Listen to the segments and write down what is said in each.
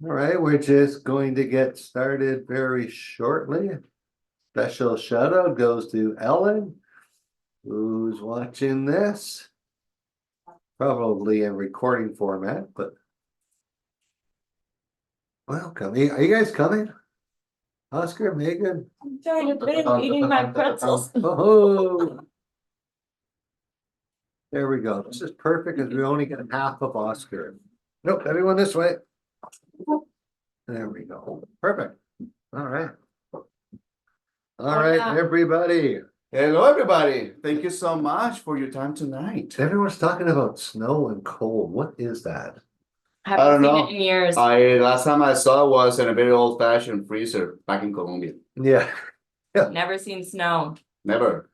All right, we're just going to get started very shortly. Special shout out goes to Ellen, who's watching this. Probably in recording format, but welcome. Are you guys coming? Oscar, Megan? I'm trying to finish eating my pretzels. Oh, there we go. This is perfect because we only get half of Oscar. Nope, everyone this way. There we go. Perfect. All right. All right, yeah. everybody. Hello, everybody. Thank you so much for your time tonight. Everyone's talking about snow and cold. What is that? Haven't I don't seen know. it in years. Last time I saw it was in a very old-fashioned freezer back in Colombia. Yeah. Never seen snow. Never.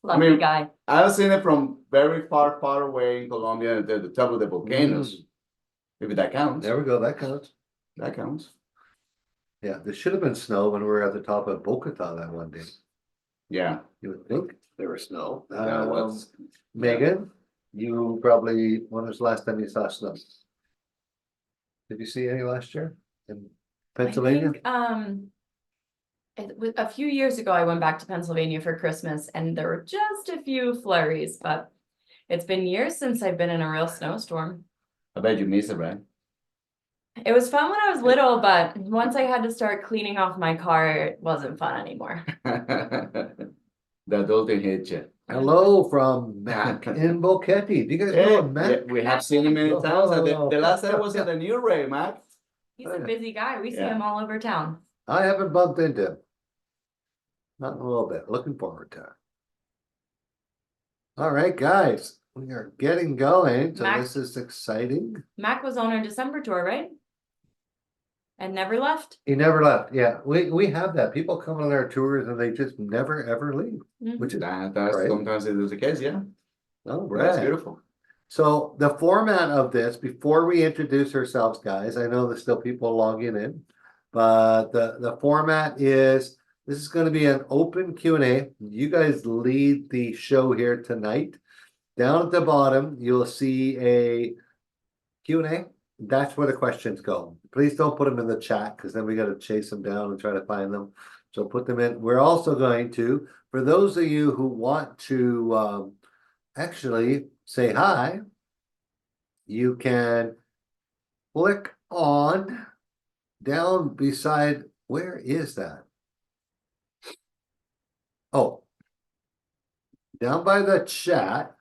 Lucky mean- guy. I've seen it from very far, far away in Colombia at the top of the volcanoes. Maybe that counts. There we go. That counts. That counts. Yeah, there should have been snow when we were at the top of Bogota that one day. Yeah. You would think there was snow. Yeah, it was. Megan, you probably, when was the last time you saw snow? Did you see any last year in Pennsylvania? I think, it was a few years ago, I went back to Pennsylvania for Christmas and there were just a few flurries, but it's been years since I've been in a real snowstorm. I bet you miss it, right? It was fun when I was little, but once I had to start cleaning off my car, it wasn't fun anymore. The adulting hit you. Hello from Mac in Boquete. Do you guys Hey, know Mac? yeah, we have seen him many times. The last time was Yeah. at the New Ray, Mac. He's a busy guy. We see Yeah. him all over town. I haven't bumped into him. Not in a little bit. Looking forward to it. All right, guys, we are getting going. So Mac- this is exciting. Mac was on our December tour, right? And never left. He never left. Yeah, we have that. People come on our tours and they just never ever leave, Mhm. which is That's Right. sometimes it is the case, yeah. oh, That's right. beautiful. So the format of this, before we introduce ourselves, guys, I know there's still people logging in, but the format is this is going to be an open Q&A. You guys lead the show here tonight. Down at the bottom, you'll see a Q&A. That's where the questions go. Please don't put them in the chat because then we got to chase them down and try to find them. So put them in. We're also going to, for those of you who want to actually say hi, you can click on down beside, where is that? Oh, down by the chat,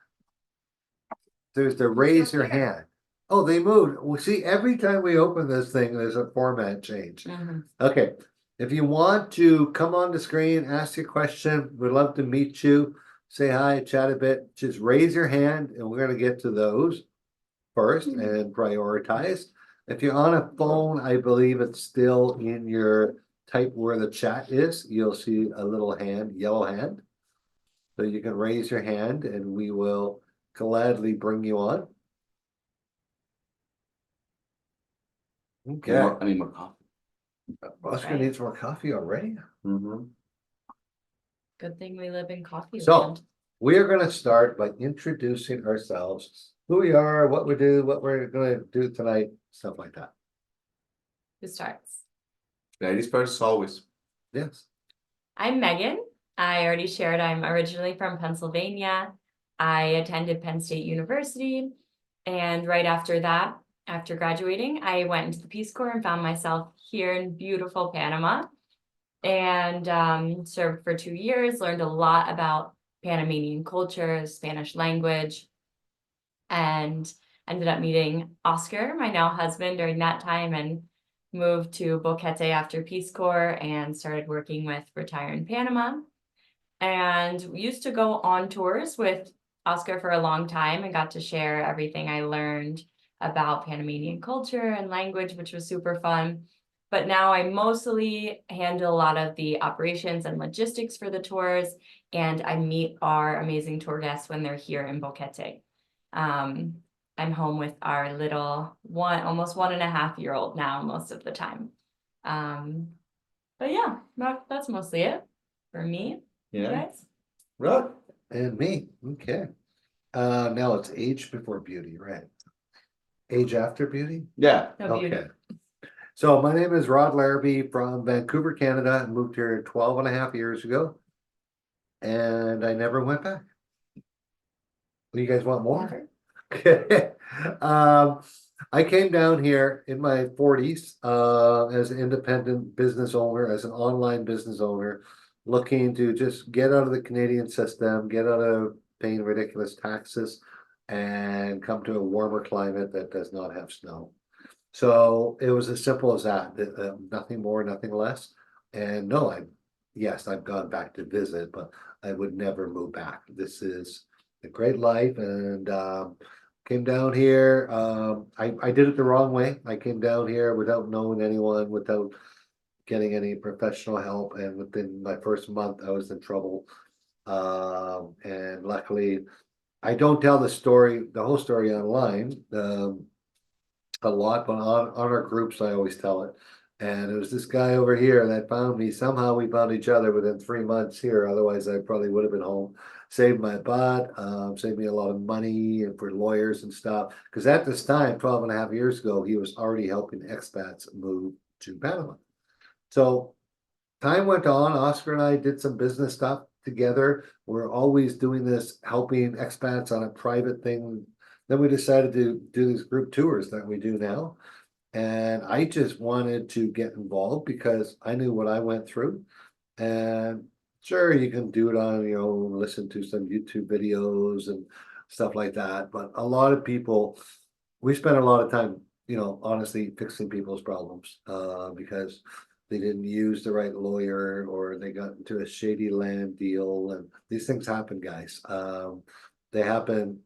there's the raise your hand. Oh, they moved. We see every time we open this thing, there's a format change. Mhm. Okay, if you want to come on the screen, ask your question, we'd love to meet you, say hi, chat a bit, just raise your hand and we're gonna get to those first and prioritize. If you're on a phone, I believe it's still in your type where the chat is, you'll see a little hand, yellow hand. So you can raise your hand and we will gladly bring you on. Okay, I need more coffee. Oscar Right. needs more coffee already. Good thing we live in coffee So land. we are gonna start by introducing ourselves, who we are, what we do, what we're gonna do tonight, stuff like that. Who starts? Ladies first, always. Yes. I'm Megan. I already shared I'm originally from Pennsylvania. I attended Penn State University. And right after that, after graduating, I went into the Peace Corps and found myself here in beautiful Panama. And served for 2 years, learned a lot about Panamanian culture, Spanish language, and ended up meeting Oscar, my now husband, during that time, and moved to Boquete after Peace Corps and started working with Retire in Panama. And we used to go on tours with Oscar for a long time and got to share everything I learned about Panamanian culture and language, which was super fun. But now I mostly handle a lot of the operations and logistics for the tours, and I meet our amazing tour guests when they're here in Boquete. I'm home with our little almost 1.5-year-old now most of the time. But yeah, that's mostly it for me. You Yeah. guys? Right. And me, okay. Now it's age before beauty, right? Age after beauty? Yeah. No beauty. Okay. So my name is Rod Larrabee from Vancouver, Canada. I moved here 12 and a half years ago. And I never went back. You guys want more? Okay. I came down here in my 40s as an independent business owner, as an online business owner, looking to just get out of the Canadian system, get out of paying ridiculous taxes, and come to a warmer climate that does not have snow. So it was as simple as that, nothing more, nothing less. And no, yes, I've gone back to visit, but I would never move back. This is a great life, and came down here. I did it the wrong way. I came down here without knowing anyone, without getting any professional help, and within my first month, I was in trouble. And luckily, I don't tell the story, the whole story online. A lot, but on our groups, I always tell it. And it was this guy over here that found me. Somehow we found each other within 3 months here. Otherwise, I probably would have been home. Saved my butt, saved me a lot of money and for lawyers and stuff. Because at this time, 12 and a half years ago, he was already helping expats move to Panama. So time went on. Oscar and I did some business stuff together. We're always doing this, helping expats on a private thing. Then we decided to do these group tours that we do now. And I just wanted to get involved because I knew what I went through. And sure, you can do it on your own, listen to some YouTube videos and stuff like that. But a lot of people, we spend a lot of time, honestly, fixing people's problems because they didn't use the right lawyer or they got into a shady land deal. And these things happen, guys. They happen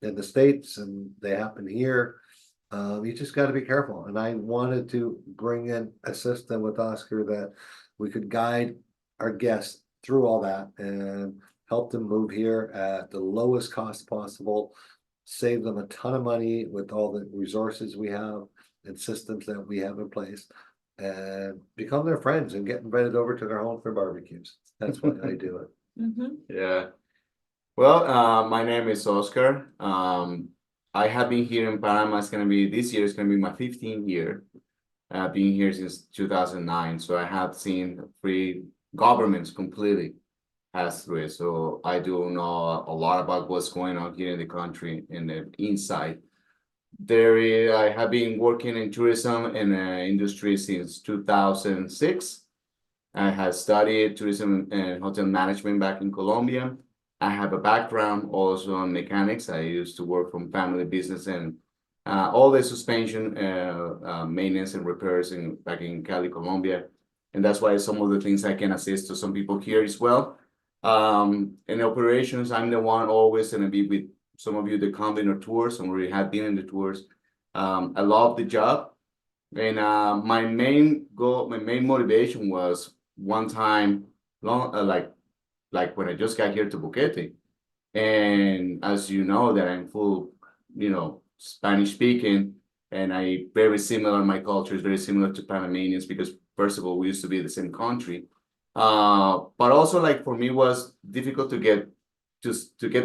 in the States and they happen here. You just got to be careful. And I wanted to bring in a system with Oscar that we could guide our guests through all that and help them move here at the lowest cost possible, save them a ton of money with all the resources we have and systems that we have in place, and become their friends and get invited over to their home for barbecues. That's why I do it. Mhm. Yeah. Well, my name is Oscar. I have been here in Panama. This year is gonna be my 15th year. I've been here since 2009, so I have seen three governments completely pass through it. So I do know a lot about what's going on here in the country in the inside. I have been working in tourism and industry since 2006. I have studied tourism and hotel management back in Colombia. I have a background also in mechanics. I used to work from family business and all the suspension, maintenance and repairs back in Cali, Colombia. And that's why some of the things I can assist to some people here as well. In operations, I'm the one always going to be with some of you that come in our tours. Some already have been in the tours. I love the job. And my main goal, my main motivation was one time, like when I just got here to Boquete. And as you know, that I'm full, Spanish speaking, and very similar, my culture is very similar to Panamanians because first of all, we used to be the same country. But also like for me was difficult to get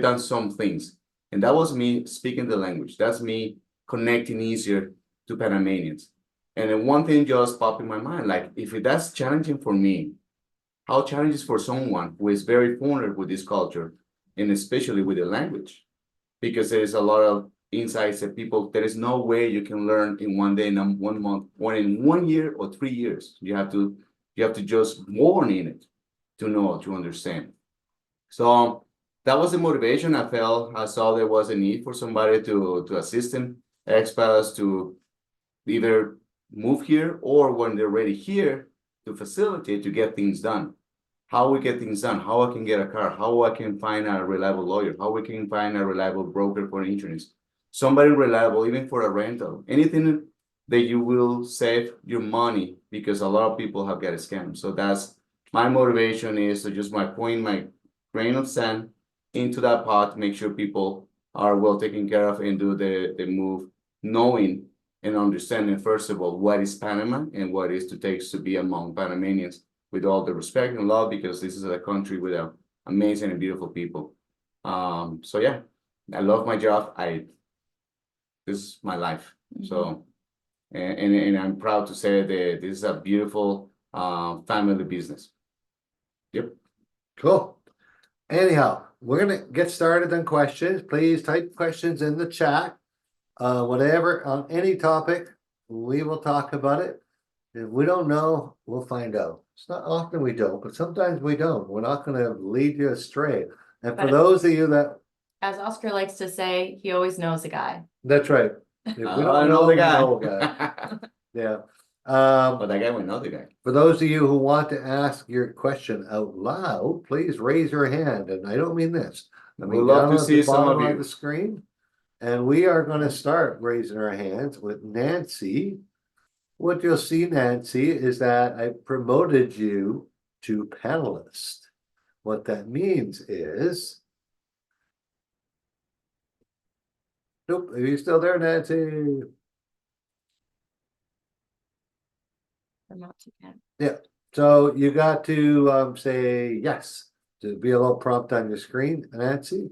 done some things. And that was me speaking the language. That's me connecting easier to Panamanians. And then one thing just popped in my mind, like if that's challenging for me, how challenging is for someone who is very familiar with this culture and especially with the language, because there is a lot of insights that there is no way you can learn in one day, in 1 month, or in 1 year or 3 years. You have to just born in it to know, to understand. So that was the motivation I felt. I saw there was a need for somebody to assist them, expats to either move here or when they're ready here to facilitate to get things done. How we get things done, how I can get a car, how I can find a reliable lawyer, how we can find a reliable broker for insurance, somebody reliable even for a rental, anything that you will save your money because a lot of people have got scammed. So that's my motivation is to just my grain of sand into that pot, make sure people are well taken care of and do the move, knowing and understanding, first of all, what is Panama and what it takes to be among Panamanians with all the respect and love, because this is a country with amazing and beautiful people. So yeah, I love my job. This is my life. So, And I'm proud to say that this is a beautiful family business. Yep. Cool. Anyhow, we're gonna get started on questions. Please type questions in the chat. Whatever, on any topic, we will talk about it. If we don't know, we'll find out. It's not often we don't, but sometimes we don't. We're not gonna lead you astray. And for But- those of you that, As Oscar likes to say, he always knows a guy. that's right. If we I don't know know, the we guy. know a guy. Yeah. But that guy will know the guy. For those of you who want to ask your question out loud, please raise your hand, and I don't mean this. I mean We'd love down to at see the some of bottom of you. the screen. And we are gonna start raising our hands with Nancy. What you'll see, Nancy, is that I promoted you to panelist. What that means is. Nope, are you still there, Nancy? Remote to Ken. So you got to say yes to be a little prompt on your screen, Nancy.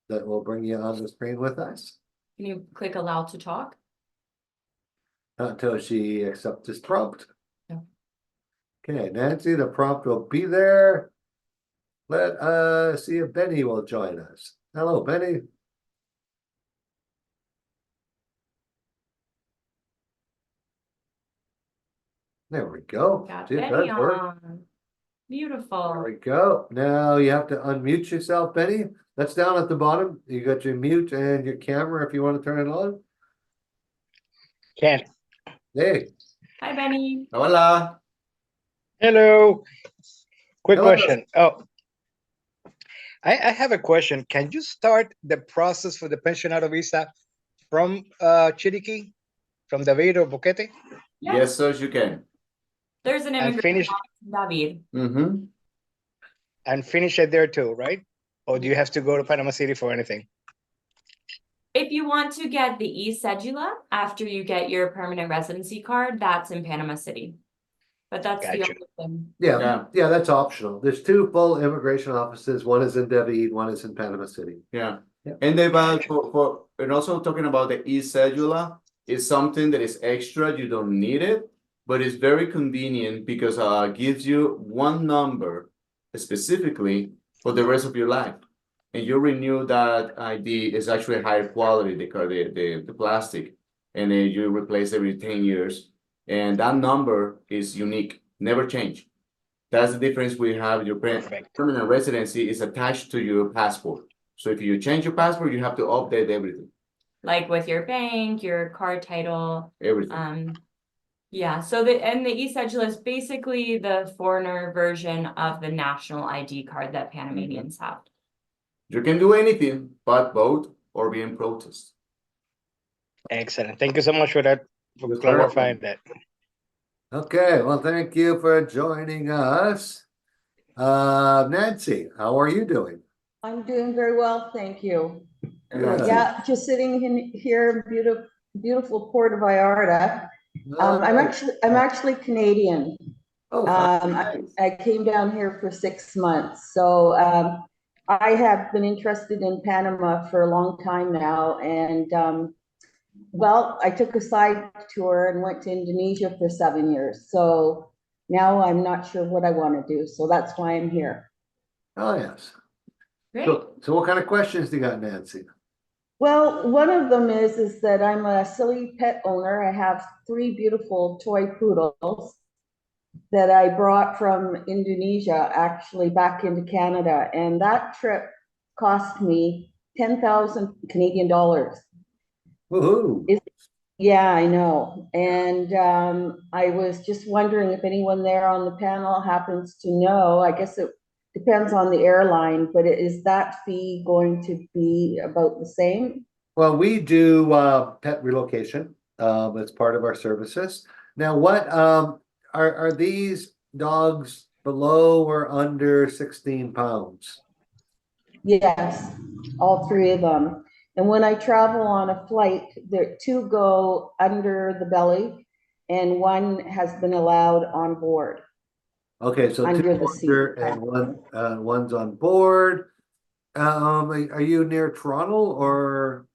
That will bring you on the screen with us. Can you click allow to talk? Not until she accepts this prompt. No. Okay, Nancy, the prompt will be there. Let us see if Benny will join us. Hello, Benny. There we go. Got See if Benny that works. on. There Beautiful. we go. Now you have to unmute yourself, Benny. That's down at the bottom. You got your mute and your camera if you want to turn it on. Can't. Hey. Hi, Benny. Hola. Hello. Quick Hello. question. Oh, I have a question. Can you start the process for the pensionado visa from Chiriquí, from David or Boquete, Yes, sir, you can. There's an and immigrant finish David. finish it there too, right? Or do you have to go to Panama City for anything? If you want to get the e-cedula after you get your permanent residency card, that's in Panama City. But that's the Gotcha. only thing. Yeah, that's optional. There's two full immigration offices. One is in David, one is in Panama City. Yeah. Yeah. And then and also talking about the e-cedula is something that is extra. You don't need it, but it's very convenient because gives you one number specifically for the rest of your life. And you renew that ID is actually higher quality, the card, the plastic, and then you replace every 10 years. And that number is unique, never change. That's the difference we have. Your Perfect. permanent residency is attached to your passport. So if you change your passport, you have to update everything. Like with your bank, your car title. Everything. Yeah, so the e-cedula is basically the foreigner version of the national ID card that Panamanians have. You can do anything but vote or be in protest. Excellent. Thank you so much for that, for You're clarifying that. Okay, well, thank you for joining us. Nancy, how are you doing? I'm doing very well, thank you. Good. Yeah, just sitting in here, beautiful Port of Vallarta. I'm actually Canadian. Oh, nice. I came down here for 6 months, so I have been interested in Panama for a long time now, and well, I took a side tour and went to Indonesia for 7 years. So now I'm not sure what I want to do, so that's why I'm here. Oh, yes. Great. So what kind of questions do you got, Nancy? Well, one of them is that I'm a silly pet owner. I have 3 beautiful toy poodles that I brought from Indonesia actually back into Canada, and that trip cost me 10,000 Canadian dollars. Woohoo. Yeah, I know. And I was just wondering if anyone there on the panel happens to know. I guess it depends on the airline, but is that fee going to be about the same? Well, we do pet relocation as part of our services. Now, what are these dogs below or under 16 pounds? Yes, all 3 of them. And when I travel on a flight, there 2 go under the belly and 1 has been allowed on board. Okay, so Under 2 the seat. under and one's on board. Are you near Toronto or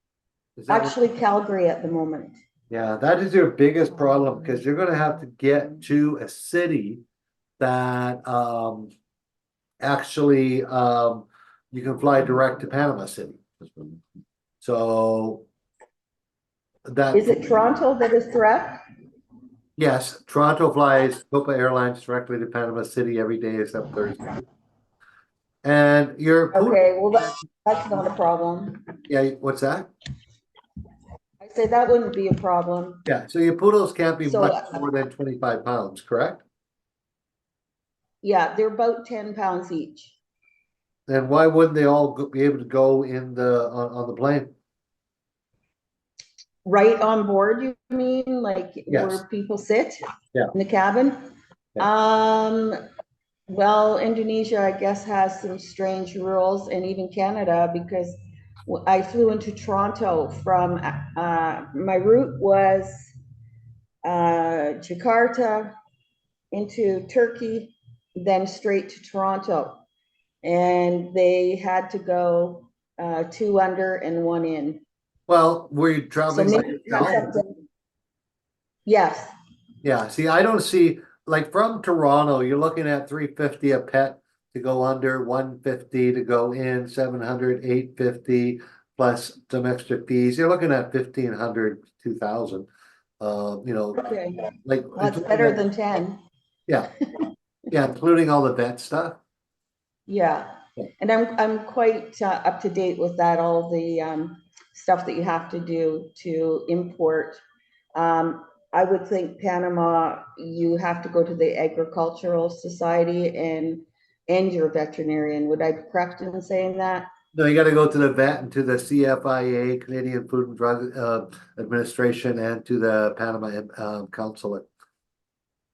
is that Actually, Calgary at the moment. Yeah, that is your biggest problem because you're gonna have to get to a city that actually you can fly direct to Panama City. So that Is it Toronto that is direct? yes, Toronto flies Copa Airlines directly to Panama City every day except Thursday. And your Okay, well, that's not a problem. yeah, what's that? I say that wouldn't be a problem. Yeah, so your poodles can't be So, much more than 25 pounds, correct? yeah, they're about 10 pounds each. Then why wouldn't they all be able to go in the on the plane? Right on board, you mean, like Yes. where people sit? Yeah. In the cabin? Well, Indonesia, I guess, has some strange rules, and even Canada, because I flew into Toronto from, my route was Jakarta into Turkey, then straight to Toronto. And they had to go two under and one in. Well, were you So traveling by maybe you have yourself? something. Yes, Yeah, see, I don't see like from Toronto, you're looking at 350 a pet to go under, 150 to go in, 700, 850 plus some extra fees. You're looking at 1,500, 2,000. okay, Like well, that's better than 10. yeah, yeah, including all the vet stuff. Yeah, Yeah. and I'm quite up to date with that, all the stuff that you have to do to import. I would think Panama, you have to go to the Agricultural Society and your veterinarian. Would I be correct in saying that? No, you got to go to the vet and to the CFIA, Canadian Food and Drug Administration, and to the Panama Consulate.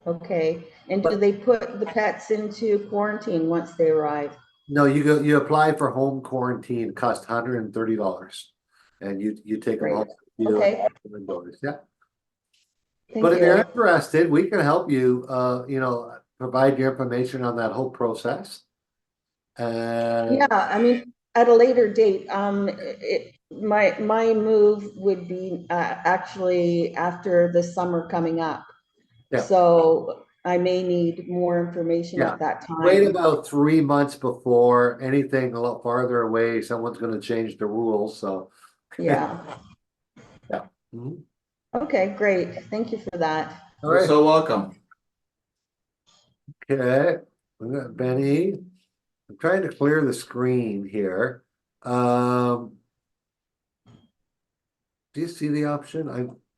Okay, and do they put the pets into quarantine once they arrive? No, you apply for home quarantine, cost $130, and you take them Great. home. You Okay. indoors, yeah. Thank But if you're you. interested, we can help you. Provide your information on that whole process. And Yeah, I mean, at a later date, my move would be actually after the summer coming up. Yeah. So I may need more information Yeah. at that wait time. about 3 months before anything a lot farther away. Someone's going to change the rules. So Yeah. yeah. Mhm. Okay, great. Thank you for that. All You're right. so welcome. Okay. We got Benny. I'm trying to clear the screen here. Do you see the option?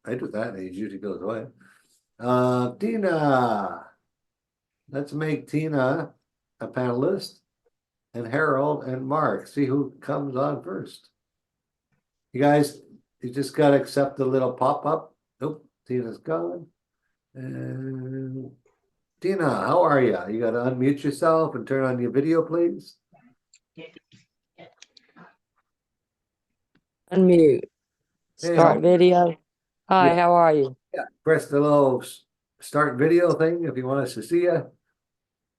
I do that and it usually goes away. Tina. Let's make Tina a panelist and Harold and Mark. See who comes on first. You guys, you just gotta accept the little pop-up. Nope, Tina's gone. And Tina, how are you? You gotta unmute yourself and turn on your video, please. Unmute. Hey, Start video. Hi, Yeah. how are you? Yeah, press the little start video thing if you want us to see you.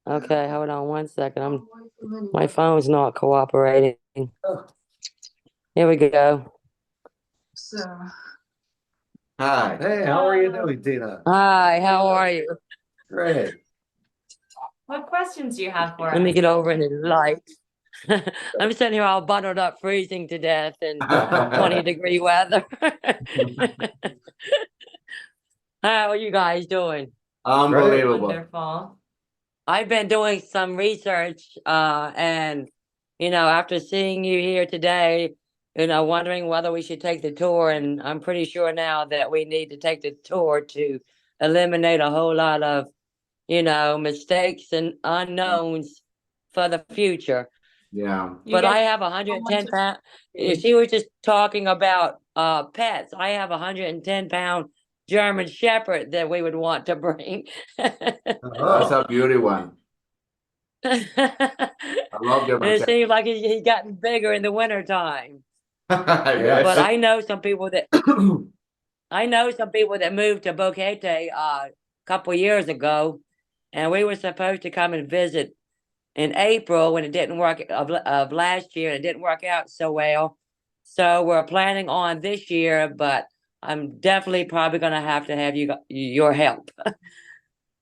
Okay, hold on 1 second. My phone's not cooperating. Oh. Here we go. Hi. Hey, how are you doing, Tina? Hi, how are you? Great. What questions do you have for Let me us? get over in the light. I'm sitting here all bundled up, freezing to death in 20-degree weather. How are you guys doing? Unbelievable. Wonderful. I've been doing some research, and after seeing you here today, wondering whether we should take the tour, and I'm pretty sure now that we need to take the tour to eliminate a whole lot of, mistakes and unknowns for the future. Yeah. You But guys I have 110 pound. If she was just talking about pets, I have 110-pound German Shepherd that we would want to bring. That's Oh, a beauty one. I love German It Shepherd. seems like he's gotten bigger in the wintertime. Yes. But I know some people that moved to Boquete a couple years ago, and we were supposed to come and visit in April when it didn't work of last year, and it didn't work out so well. So we're planning on this year, but I'm definitely probably gonna have to have your help.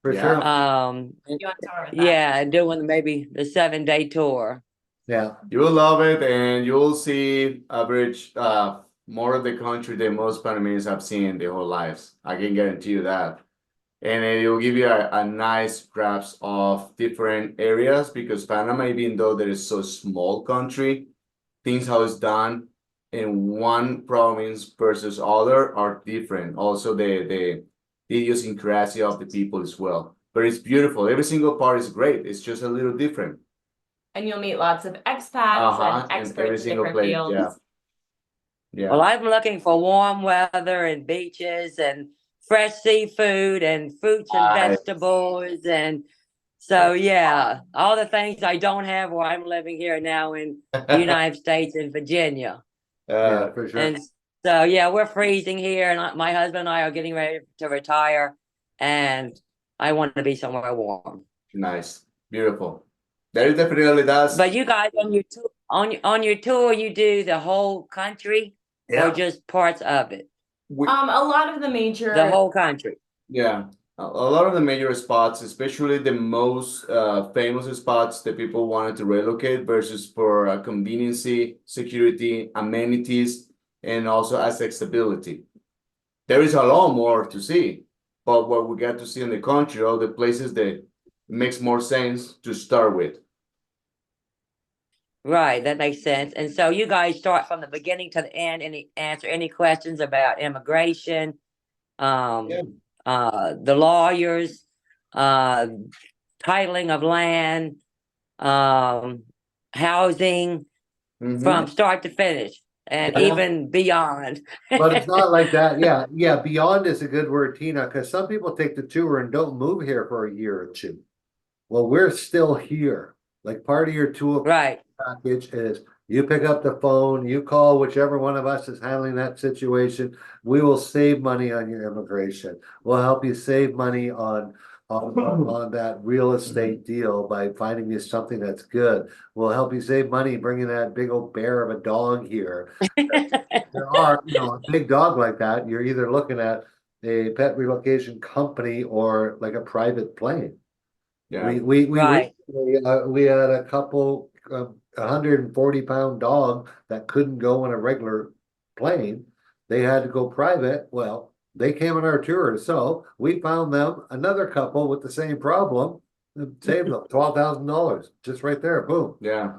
For Yeah. sure. You on tour with that. Yeah, doing maybe the 7-day tour. Yeah. You will love it, and you will see average more of the country than most Panamanians have seen in their whole lives. I can guarantee you that. And it will give you a nice grasp of different areas, because Panama, even though there is so small country, things how it's done in one province versus other are different. Also, the idiosyncrasy of the people as well. But it's beautiful. Every single part is great. It's just a little different. And you'll meet lots of expats and In experts every in single different place. fields. Yeah. Yeah. Well, I'm looking for warm weather and beaches and fresh seafood and fruits and Nice. vegetables. And so, yeah, all the things I don't have where I'm living here now in the United States and Virginia. Yeah, for sure. And so, yeah, we're freezing here, and my husband and I are getting ready to retire, and I want to be somewhere warm. Nice. Beautiful. There definitely does. But you guys on your tour, on your tour, you do the whole country or Yeah. just parts of it? A lot of the major. The whole country. Yeah, a lot of the major spots, especially the most famous spots that people wanted to relocate versus for conveniency, security, amenities, and also accessibility. There is a lot more to see, but what we get to see in the country, all the places that makes more sense to start with. Right, that makes sense. And so you guys start from the beginning to the end and answer any questions about immigration, Yeah. the lawyers, titling of land, housing, from start to finish, and Yeah. even beyond. But it's not like that. Yeah. Yeah. Beyond is a good word, Tina, because some people take the tour and don't move here for a year or two. Well, we're still here. Like part of your tour Right, package is you pick up the phone, you call whichever one of us is handling that situation. We will save money on your immigration. We'll help you save money on that real estate deal by finding you something that's good. We'll help you save money bringing that big old bear of a dog here. There are, a big dog like that, you're either looking at a pet relocation company or like a private plane. Yeah. We right. recently, we had a couple, 140-pound dog that couldn't go on a regular plane. They had to go private. Well, they came on our tour, so we found them another couple with the same problem and saved them $12,000 just right there. Boom. Yeah.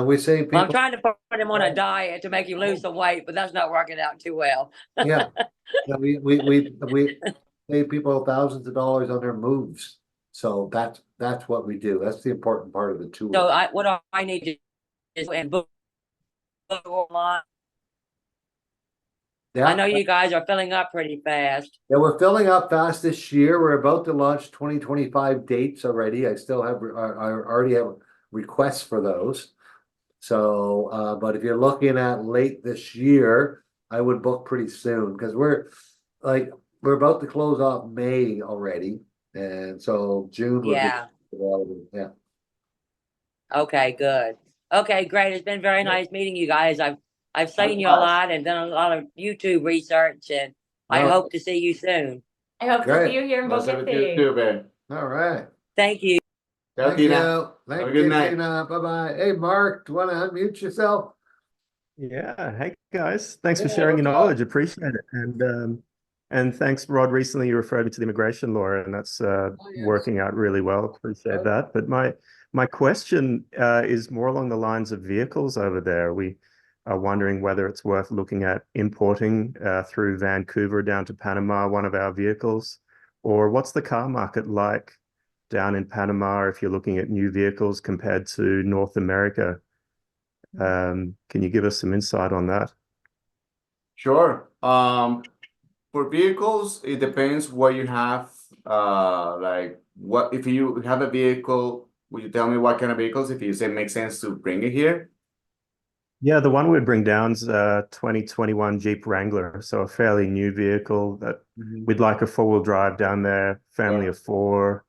We saved Well, I'm people. trying to put him on a diet to make you lose some weight, but that's not working out too well. Yeah. Yeah, we save people thousands of dollars on their moves. So that's what we do. That's the important part of the tour. So what I need to do is book online. Yeah. I know you guys are filling up pretty fast. Yeah, we're filling up fast this year. We're about to launch 2025 dates already. I still have, I already have requests for those. So, but if you're looking at late this year, I would book pretty soon because we're about to close off May already. And so June would Yeah. be available. Yeah. Okay, good. Okay, great. It's been very nice meeting you guys. I've seen you a Likewise. lot and done a lot of YouTube research, and I Oh. hope to see you soon. I hope to Great. see you here in Nice having you Bogotá. too, man. All right. Thank you. Ciao, Thank Tina. you. Thank Have a good you, night. Tina. Bye-bye. Hey, Mark, do you want to unmute yourself? Yeah, hey guys, thanks for Yeah, sharing your what's up? knowledge. Appreciate it. And thanks, Rod. Recently, you referred me to the immigration law, and that's yes. working out really well. Appreciate that. But my question is more along the lines of vehicles over there. We are wondering whether it's worth looking at importing through Vancouver down to Panama one of our vehicles, or what's the car market like down in Panama if you're looking at new vehicles compared to North America? Can you give us some insight on that? Sure. For vehicles, it depends what you have. Like what if you have a vehicle, would you tell me what kind of vehicles if you say it makes sense to bring it here? Yeah, the one we'd bring down's 2021 Jeep Wrangler, so a fairly new vehicle that we'd like a four-wheel drive down there, family Yeah. of four,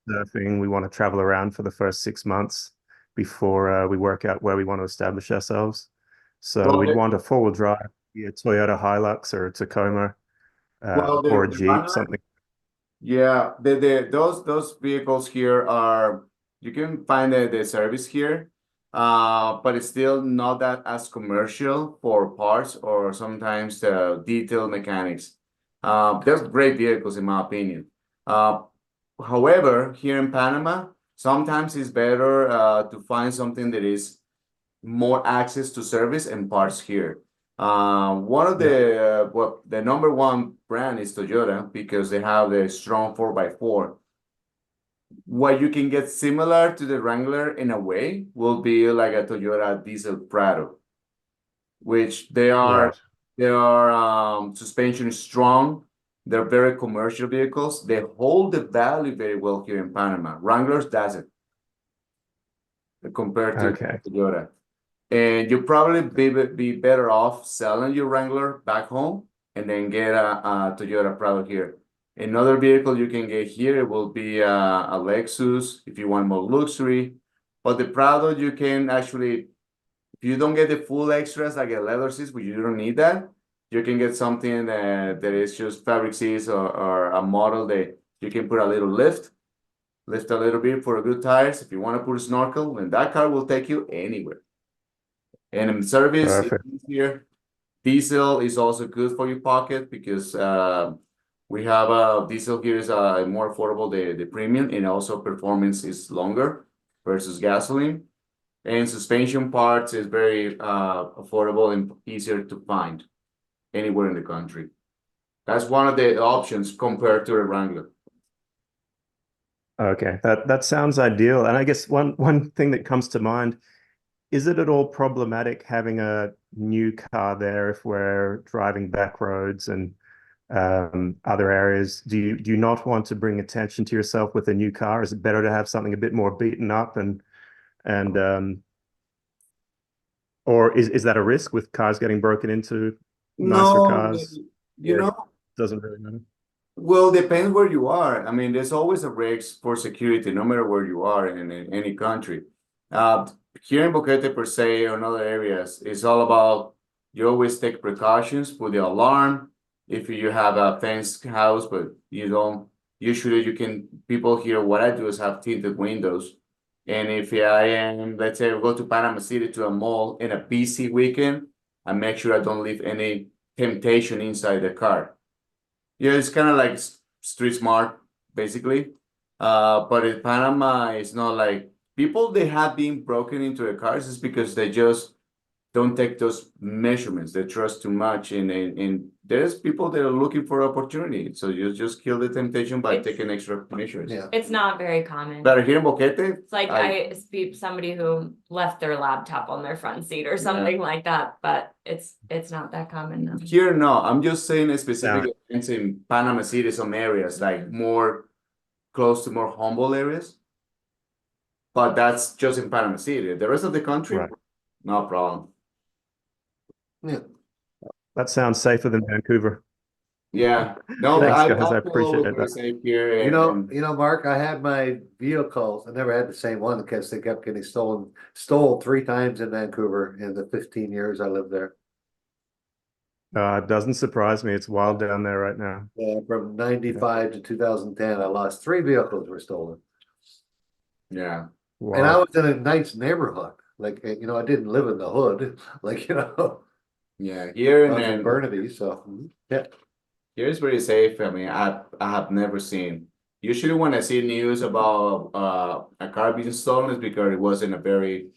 surfing. We want to travel around for the first 6 months before we work out where we want to establish ourselves. So Well, we'd want a four-wheel drive be a Toyota Hilux or a Tacoma, Well, or a the Jeep, Wrangler, something. yeah, those vehicles here are, you can find the service here, but it's still not that as commercial for parts or sometimes the detail mechanics. They're great vehicles in my opinion. However, here in Panama, sometimes it's better to find something that is more access to service and parts here. One of the well, the number one brand is Toyota because they have the strong 4x4. What you can get similar to the Wrangler in a way will be like a Toyota diesel Prado, which Right. suspension is strong. They're very commercial vehicles. They hold the value very well here in Panama. Wranglers doesn't compared to Okay. Toyota. And you probably be better off selling your Wrangler back home and then get a Toyota Prado here. Another vehicle you can get here it will be a Lexus if you want more luxury. But the Prado you can actually, if you don't get the full extras like a leather seats, but you don't need that, you can get something that is just fabric seats or a model that you can put a little lift a little bit for good tires. If you want to put a snorkel, and that car will take you anywhere. And in service, it's Perfect. easier. Diesel is also good for your pocket because we have diesel here is more affordable the premium and also performance is longer versus gasoline. And suspension parts is very affordable and easier to find anywhere in the country. That's one of the options compared to a Wrangler. Okay, that sounds ideal. And I guess one thing that comes to mind, is it at all problematic having a new car there if we're driving back roads and other areas? Do you not want to bring attention to yourself with a new car? Is it better to have something a bit more beaten up and or is that a risk with cars getting broken into, nicer No, cars? you Or know, doesn't really matter. well, depends where you are. I mean, there's always a risk for security, no matter where you are in any country. Here in Boquete per se, or in other areas, it's all about you always take precautions, put the alarm. If you have a fenced house, but you don't, usually you can, people here, what I do is have tinted windows. And if I am, let's say, I go to Panama City to a mall in a busy weekend, I make sure I don't leave any temptation inside the car. Yeah, it's kind of like street smart, basically. But in Panama, it's not like people they have been broken into the cars is because they just don't take those measurements. They trust too much, and there's people that are looking for opportunity. So you just kill the temptation by It's- taking extra measures. Yeah. It's not very common. But here in Boquete, It's like I speak somebody who left their laptop on their front seat or something like that, but it's not that common now. here no. I'm just saying a specific events in Panama City, some areas like more close to more humble areas. But that's just in Panama City. The rest of the country, Right. no problem. Yeah. That sounds safer than Vancouver. Yeah, no, Thanks, I guys. I feel appreciate very that. safe here. You know, and Mark, I had my vehicles. I never had the same one because they kept getting stole 3 times in Vancouver in the 15 years I lived there. It doesn't surprise me. It's wild down there right now. From 95 to 2010, I lost 3 vehicles were stolen. yeah, And I Wow. was in a nice neighborhood. Like, you know, I didn't live in the hood, like, you know, yeah. Here I was in and Burnaby, so yeah. here is very safe. I mean, I have never seen. Usually, when I see news about a car being stolen, is because it was in a very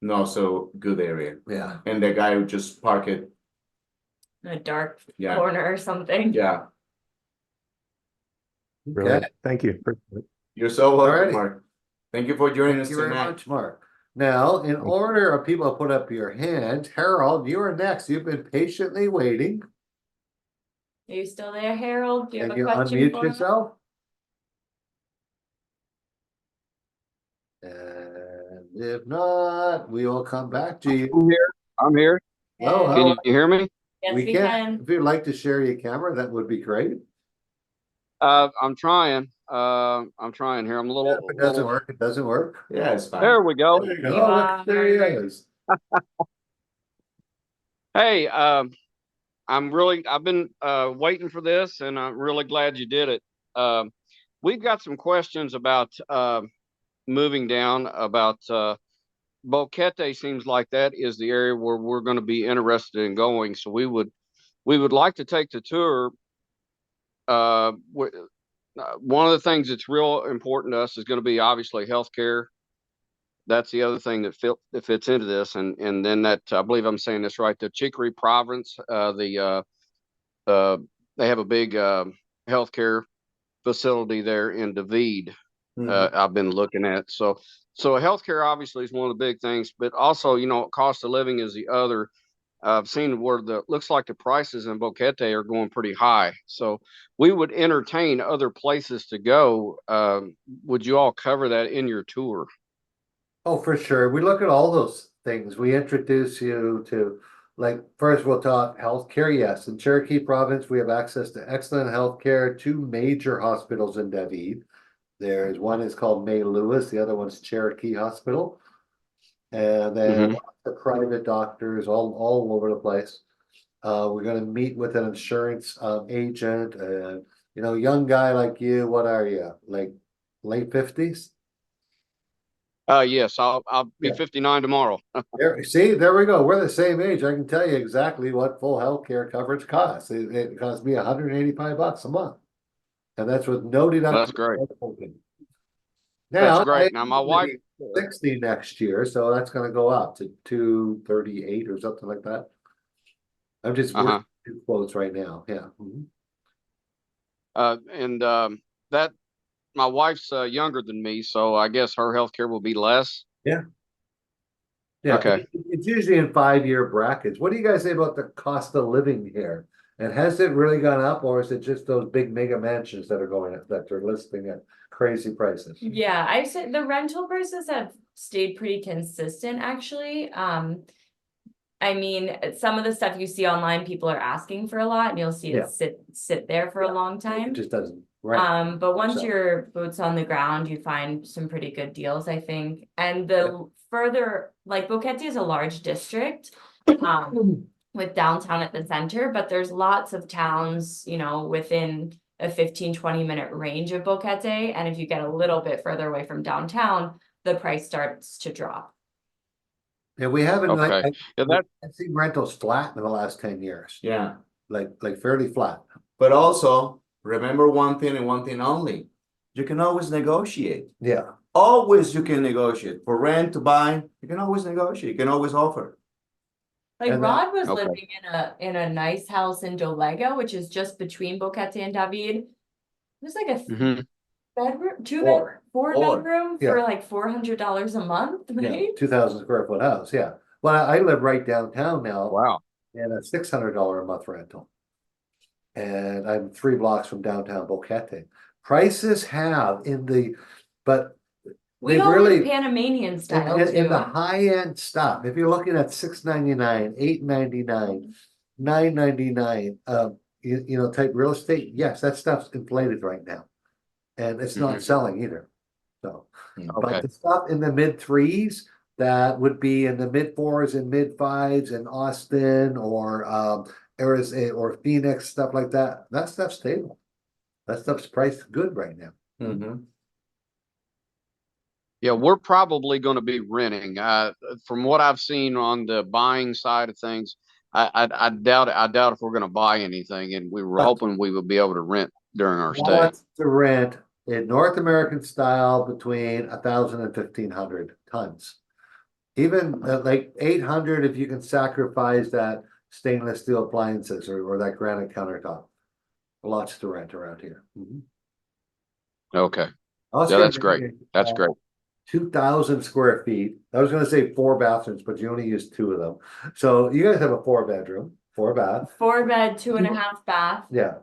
not so good area, Yeah. and the guy would just park it. In a dark Yeah, corner or something. yeah. Brilliant. Okay. Thank you. Appreciate it. You're so welcome, Alrighty. Mark. Thank you for joining Thank us you very tonight. much, Mark. Now, in order of people to put up your hand, Harold, you are next. You've been patiently waiting. Are you still there, Harold? Do you have Can a you question unmute for us? yourself? And if not, we will come back to you. I'm here. I'm here. Hello, Yeah. Can how you hear me? Yes, we we can. can. If you'd like to share your camera, that would be great. I'm trying. I'm trying here. I'm a If it doesn't work, it doesn't work. Yeah, it's fine. There we go. There you You go. are Look, there he very is. Hey, I've been waiting for this, and I'm really glad you did it. We've got some questions about moving down. About Boquete seems like that is the area where we're going to be interested in going. So we would like to take the tour. One of the things that's real important to us is going to be obviously healthcare. That's the other thing that fits into this, and then that I believe I'm saying this right. The Chicory province, they have a big healthcare facility there in David. I've been looking at. So healthcare obviously is one of the big things, but also, cost of living is the other. I've seen where looks like the prices in Boquete are going pretty high. So we would entertain other places to go. Would you all cover that in your tour? Oh, for sure. We look at all those things. We introduce you to, like, first we'll talk healthcare. Yes, in Cherokee Province, we have access to excellent healthcare. Two major hospitals in David. There's one is called May Lewis, the other one's Cherokee Hospital. And then lots of private doctors all over the place. We're going to meet with an insurance agent. Young guy like you, what are you, like late 50s? Yes, I'll be 59 tomorrow. There we go. We're the same age. I can tell you exactly what full healthcare coverage costs. It costs me $185 a month, and that's with no deductible. That's great. Now, that's great. Now my wife 60 next year, so that's going to go up to 238 or something like that. I'm just working two quotes right now. Yeah. And that my wife's younger than me, so I guess her health care will be less. Yeah. Okay. It's usually in 5-year brackets. What do you guys say about the cost of living here? And has it really gone up, or is it just those big mega mansions that are going up, that they're listing at crazy prices? Yeah, I'd say the rental prices have stayed pretty consistent, actually. I mean, some of the stuff you see online, people are asking for a lot, and you'll see it sit there for a long time. It just doesn't. Right. But once your boot's on the ground, you find some pretty good deals, I think. And the further, like Boquete is a large district, with downtown at the center, but there's lots of towns, within a 15-20 minute range of Boquete. And if you get a little bit further away from downtown, the price starts to drop. Yeah, we haven't. Okay. I've seen rentals flat in the last 10 years. Yeah. Like fairly flat. But also remember one thing and one thing only. You can always negotiate. Yeah. Always you can negotiate. For rent, to buy, you can always negotiate. You can always offer. Like And Rod was living in a nice house in Dolega, which is just between Boquete and David. It was like a bedroom, four bedroom for like $400 a month, right? 2,000 square foot house. Yeah. Well, I live right downtown now. Wow. And a $600 a month rental. And I'm 3 blocks from downtown Boquete. Prices have but we they all really Panamanian style in the too. high end stuff. If you're looking at $699, $899, $999, type real estate, yes, that stuff's inflated right now, and it's not selling either. So, but the stuff in the mid 3s that would be in the mid 4s and mid 5s in Austin or Arizona or Phoenix, stuff like that. That stuff's stable. That stuff's priced good right now. Yeah, we're probably going to be renting. From what I've seen on the buying side of things, I doubt it. I doubt if we're going to buy anything, and we were hoping we would be able to rent during our stay. Wants to rent in North American style between 1,000 and 1,500 tons. Even like 800 if you can sacrifice that stainless steel appliances or that granite countertop. Lots to rent around here. Okay. Yeah, that's great. That's great. 2,000 square feet. I was going to say 4 bathrooms, but you only use 2 of them. So you guys have a 4 bedroom, 4 bath. 4 bed, 2.5 bath. Yeah.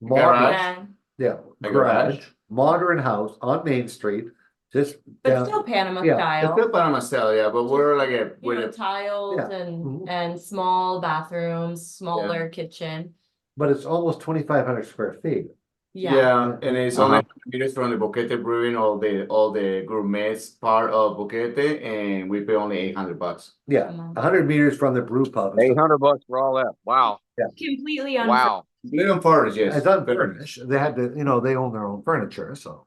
Garage. Yeah. A Garage. Modern house on Main Street. Just but still Panama yeah. style. It's still Panama style, yeah, but we're like tiled and small bathrooms, smaller kitchen. But it's almost 2,500 square feet. Yeah, and it's only meters from the Boquete Brewing, all the gourmet part of Boquete, and we pay only $800. Yeah, 100 meters from the brew pub. $800 for all that. Wow. completely unfurnished. Wow. Little furnished, yes. It's unfurnished. They had to, they own their own furniture, so.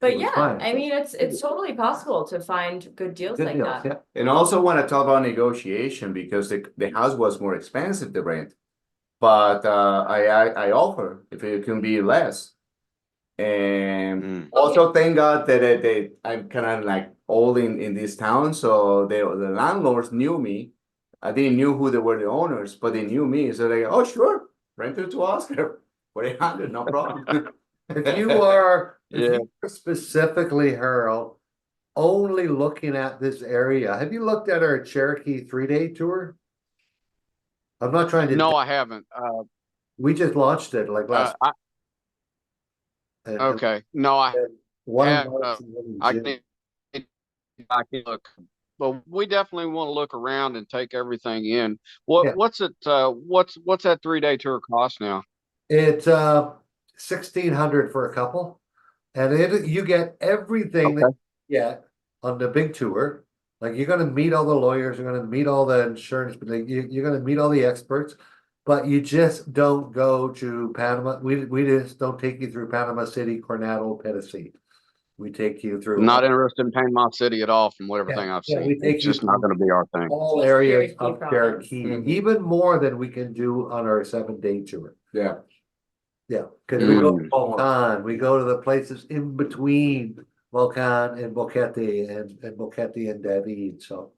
But it was yeah, fine. I mean, it's totally possible to find good deals Good like deals, that. yeah. And also want to talk about negotiation because the house was more expensive to rent. But I offer if it can be less. And Mm. also thank God that I'm kind of like old in this town, so the landlords knew me. I didn't knew who they were the owners, but they knew me. So they go, oh sure, rent it to Oscar for 800, no problem. If you are, if Yeah. you are specifically, Harold, only looking at this area, have you looked at our Cherokee 3-day tour? I'm not trying to. No, I haven't. We just launched it like last. and- Okay. No, I and one in have. March and one in I June. can look. But we definitely want to look around and take everything in. Yeah. What's it? What's that 3-day tour cost now? It's 1,600 for a couple, and you get everything that you get on the big tour. Like you're gonna meet all the lawyers, you're gonna meet all the insurance, but you're gonna meet all the experts. But you just don't go to Panama. We just don't take you through Panama City, Coronado, Tennessee. We take you through Not interested in Panama City at all, from everything I've yeah, seen. we take It's you just not through going to be our thing. all areas Cherokee of province. Cherokee, Mhm. even more than we can do on our 7-day tour. Yeah. Yeah, because we go to Mm. Volcan, we go to the places in between Volcan and Boquete and Boquete and David, so.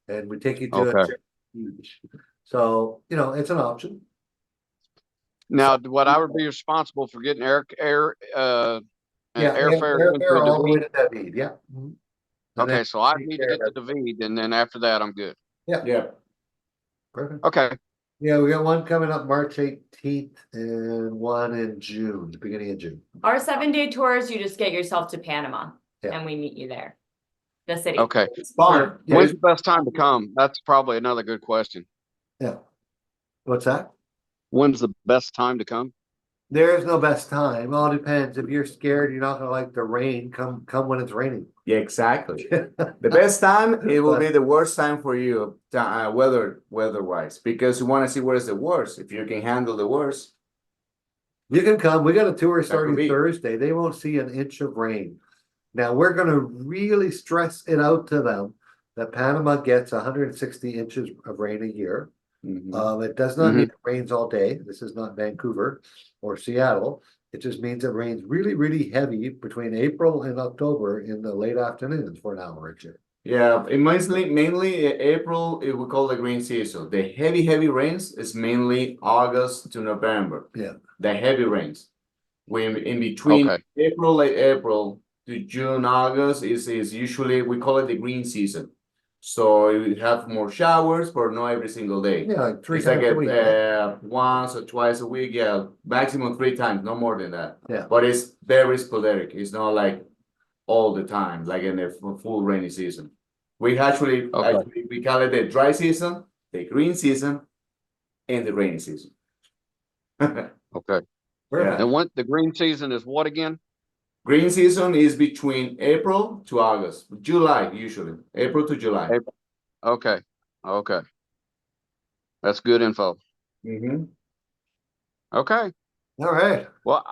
And we take you to Okay. a beach. So, it's an option. Now, what I would be responsible for getting airfare Airfare all the way into to David, yeah. Mhm. And Okay, then so I take need to care get of to David, and then after that, I'm good. Yeah. Perfect. Okay. Yeah, we got one coming up March 18th and one in June, the beginning of June. Our 7-day tours, you just get yourself to Panama Yeah. and we meet you there. The city. Okay. It's fun. Yeah, When's the best time to come? That's probably another good question. yeah. What's that? When's the best time to come? There is no best time. All depends. If you're scared, you're not gonna like the rain. Come when it's raining. Yeah, exactly. The best time, it will be the worst time for you, weather-wise, because you want to see where is the worst. If you can handle the worst, You can come. We got a tour could starting be. Thursday. They won't see an inch of rain. Now we're gonna really stress it out to them that Panama gets 160 inches of rain a year. Mhm. It does not mean it rains all day. This is not Vancouver or Seattle. It just means it rains really, really heavy between April and October in the late afternoons for an hour or two. Yeah, it mainly April, it we call the green season. The heavy rains is mainly August to November. Yeah. The heavy rains. When in between Okay. late April to June, August is usually we call it the green season. So you have more showers, but not every single day. Yeah, like 3 It's like times a week. once or twice a week, yeah, maximum 3 times, no more than that. Yeah. But it's very sporadic. It's not like all the time, like in the full rainy season. We actually we call it the dry season, the green season, and the rainy season. Okay. Yeah. And when the green season is what again? Green season is between April to August, July usually, April to July. Okay. Okay. That's good info. Mm-hmm. Okay. All right. Well,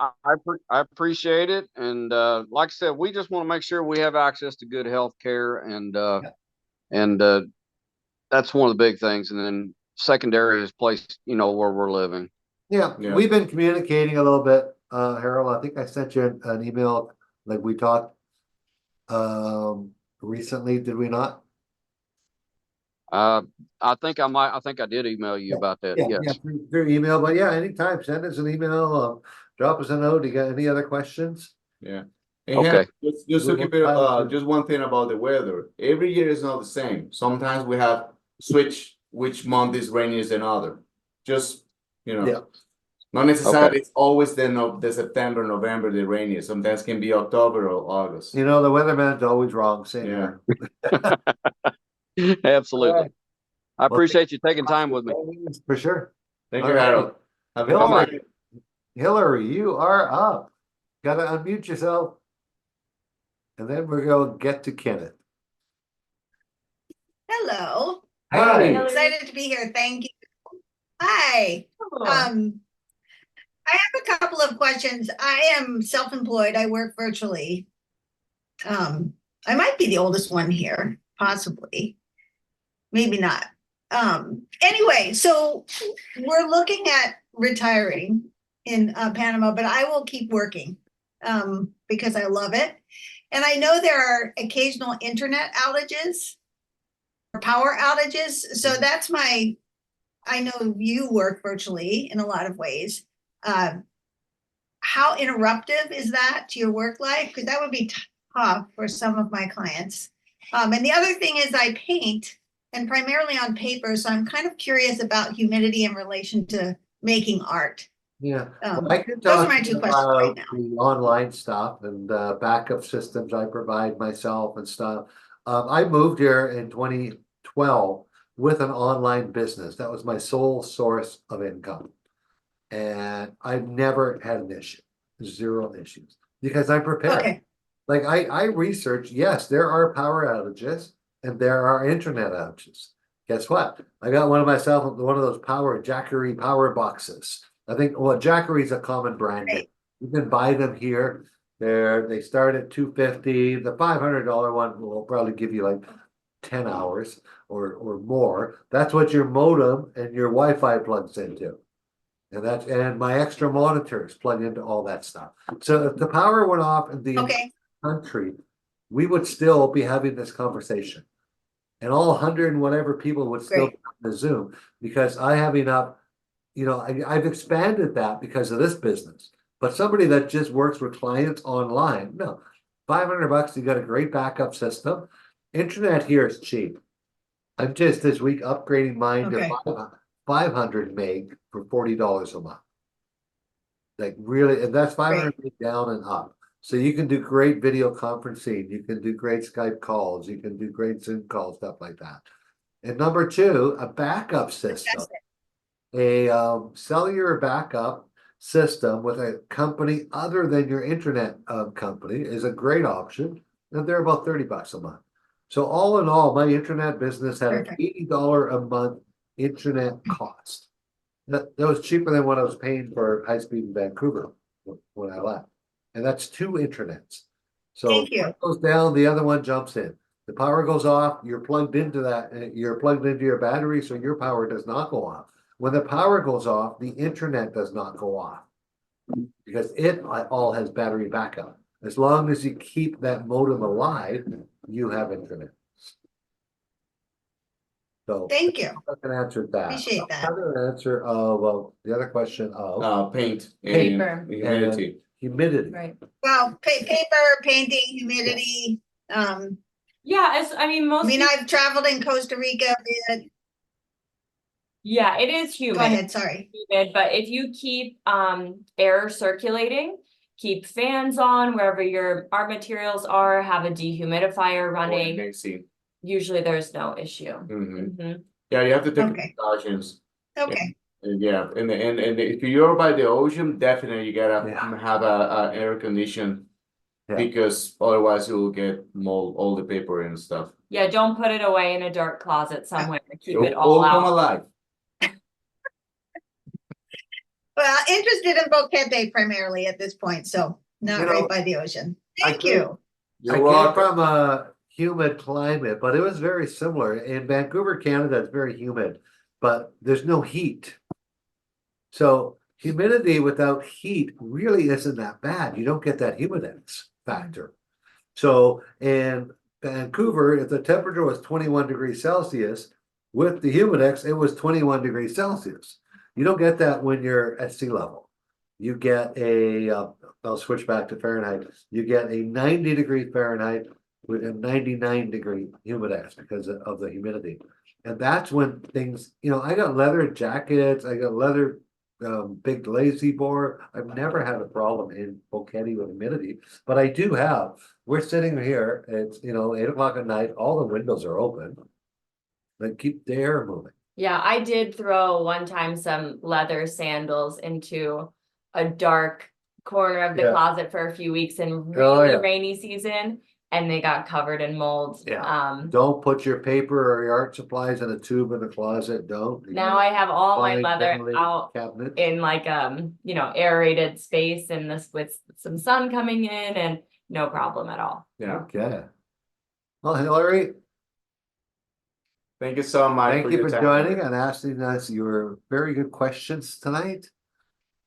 I appreciate it. And like I said, we just want to make sure we have access to good health care and that's one of the big things. And then secondary is place, where we're living. Yeah, Yeah. we've been communicating a little bit, Harold. I think I sent you an email like we talked recently, did we not? I think I did email you about that. Yeah, Yes. through email, but yeah, anytime, send us an email, drop us a note. You got any other questions? Yeah. Okay. Just to keep it, just one thing about the weather. Every year is not the same. Sometimes we have switch which month is rainier than other. Just Yeah. not necessarily. Okay. It's always the September, November the rainiest. Sometimes can be October or August. The weatherman's always wrong, same Yeah. here. Absolutely. All right. I appreciate you taking time with me. For sure. Thank All you, right. Harold. Have a good Hillary, night. Hillary, you are up. Gotta unmute yourself. And then we're gonna get to Kenneth. Hello. Hi. Hillary. Excited to be here. Thank you. Hi. Oh, I have a couple of questions. I am self-employed. I work virtually. I might be the oldest one here, possibly. Maybe not. Anyway, so we're looking at retiring in Panama, but I will keep working because I love it. And I know there are occasional internet outages or power outages. So that's I know you work virtually in a lot of ways. How interruptive is that to your work life? Because that would be tough for some of my clients. And the other thing is I paint and primarily on paper. So I'm kind of curious about humidity in relation to making art. Yeah, Um, well, I can those are talk my to two you questions right about now. the online stuff and backup systems I provide myself and stuff. I moved here in 2012 with an online business. That was my sole source of income. And I've never had an issue, zero issues, because I'm prepared. Okay, Like I research, yes, there are power outages and there are internet outages. Guess what? I got one of myself, one of those Jackery power boxes. I think, well, Jackery's a common brand name. Right. You can buy them here. They start at $250. The $500 one will probably give you like 10 hours or more. That's what your modem and your Wi-Fi plugs into. And my extra monitors plug into all that stuff. So if the power went off in the okay, country, we would still be having this conversation. And all 100 and whatever people would still Great. be on the Zoom because I have enough, I've expanded that because of this business. But somebody that just works with clients online, no, $500, you got a great backup system. Internet here is cheap. I'm just this week upgrading mine Okay. to 500 meg for $40 a month. Like really, and that's 500 meg down and up. So you can do great video conferencing, you can do great Skype calls, you can do great Zoom calls, stuff like that. And number two, a backup system. Fantastic. A cellular backup system with a company other than your internet company is a great option. And they're about $30 a month. So all in all, my internet business had an Perfect. $80 a month internet cost. That was cheaper than what I was paying for high speed in Vancouver when I left. And that's two internets. So Thank you. one goes down, the other one jumps in. The power goes off, you're plugged into that, you're plugged into your battery, so your power does not go off. When the power goes off, the internet does not go off because it all has battery backup. As long as you keep that modem alive, you have internet. So Thank you. I can answer that. Appreciate that. Another answer of the other question of Paint Paper. and humidity. humidity. right. Well, paper, painting, humidity. Yeah, I mean, I most mean, people, I've traveled in Costa Rica. yeah, it is Go humid. ahead, sorry. Humid, but if you keep air circulating, keep fans on wherever your art materials are, have a dehumidifier running, Mixing. usually there's no issue. Mhm. Mhm. Yeah, you have to take Okay. precautions. Okay, And yeah, and if you're by the ocean, definitely you gotta Yeah. have a air condition Yeah. because otherwise you will get mold, all the paper and stuff. Yeah, don't put it away in a dark closet somewhere. Keep it It'll all come out. alive. well, interested in Boquete primarily at this point, so not You right know, by the ocean. I Thank think- you. I came from a humid climate, but it was very similar. In Vancouver, Canada, it's very humid, but there's no heat. So humidity without heat really isn't that bad. You don't get that humidex factor. So in Vancouver, if the temperature was 21 degrees Celsius, with the humidex, it was 21 degrees Celsius. You don't get that when you're at sea level. You get I'll switch back to Fahrenheit. You get a 90 degree Fahrenheit with a 99 degree humidex because of the humidity. And that's when things, I got leather jackets, I got leather big lazy bore. I've never had a problem in Boquete with humidity, but I do have. We're sitting here, it's 8 o'clock at night, all the windows are open. But keep the air moving. Yeah, I did throw one time some leather sandals into a dark corner of the Yeah. closet for a few weeks in Oh, really yeah. rainy season. and they got covered in mold. Yeah. Don't put your paper or your art supplies in a tube in the closet, don't. Now I have all my Find leather ventilated out cabinets. in like, aerated space and this with some sun coming in and no problem at all. Yeah. Okay. Well, Hillary, Thank you so much. thank you your for time. joining and asking us your very good questions tonight.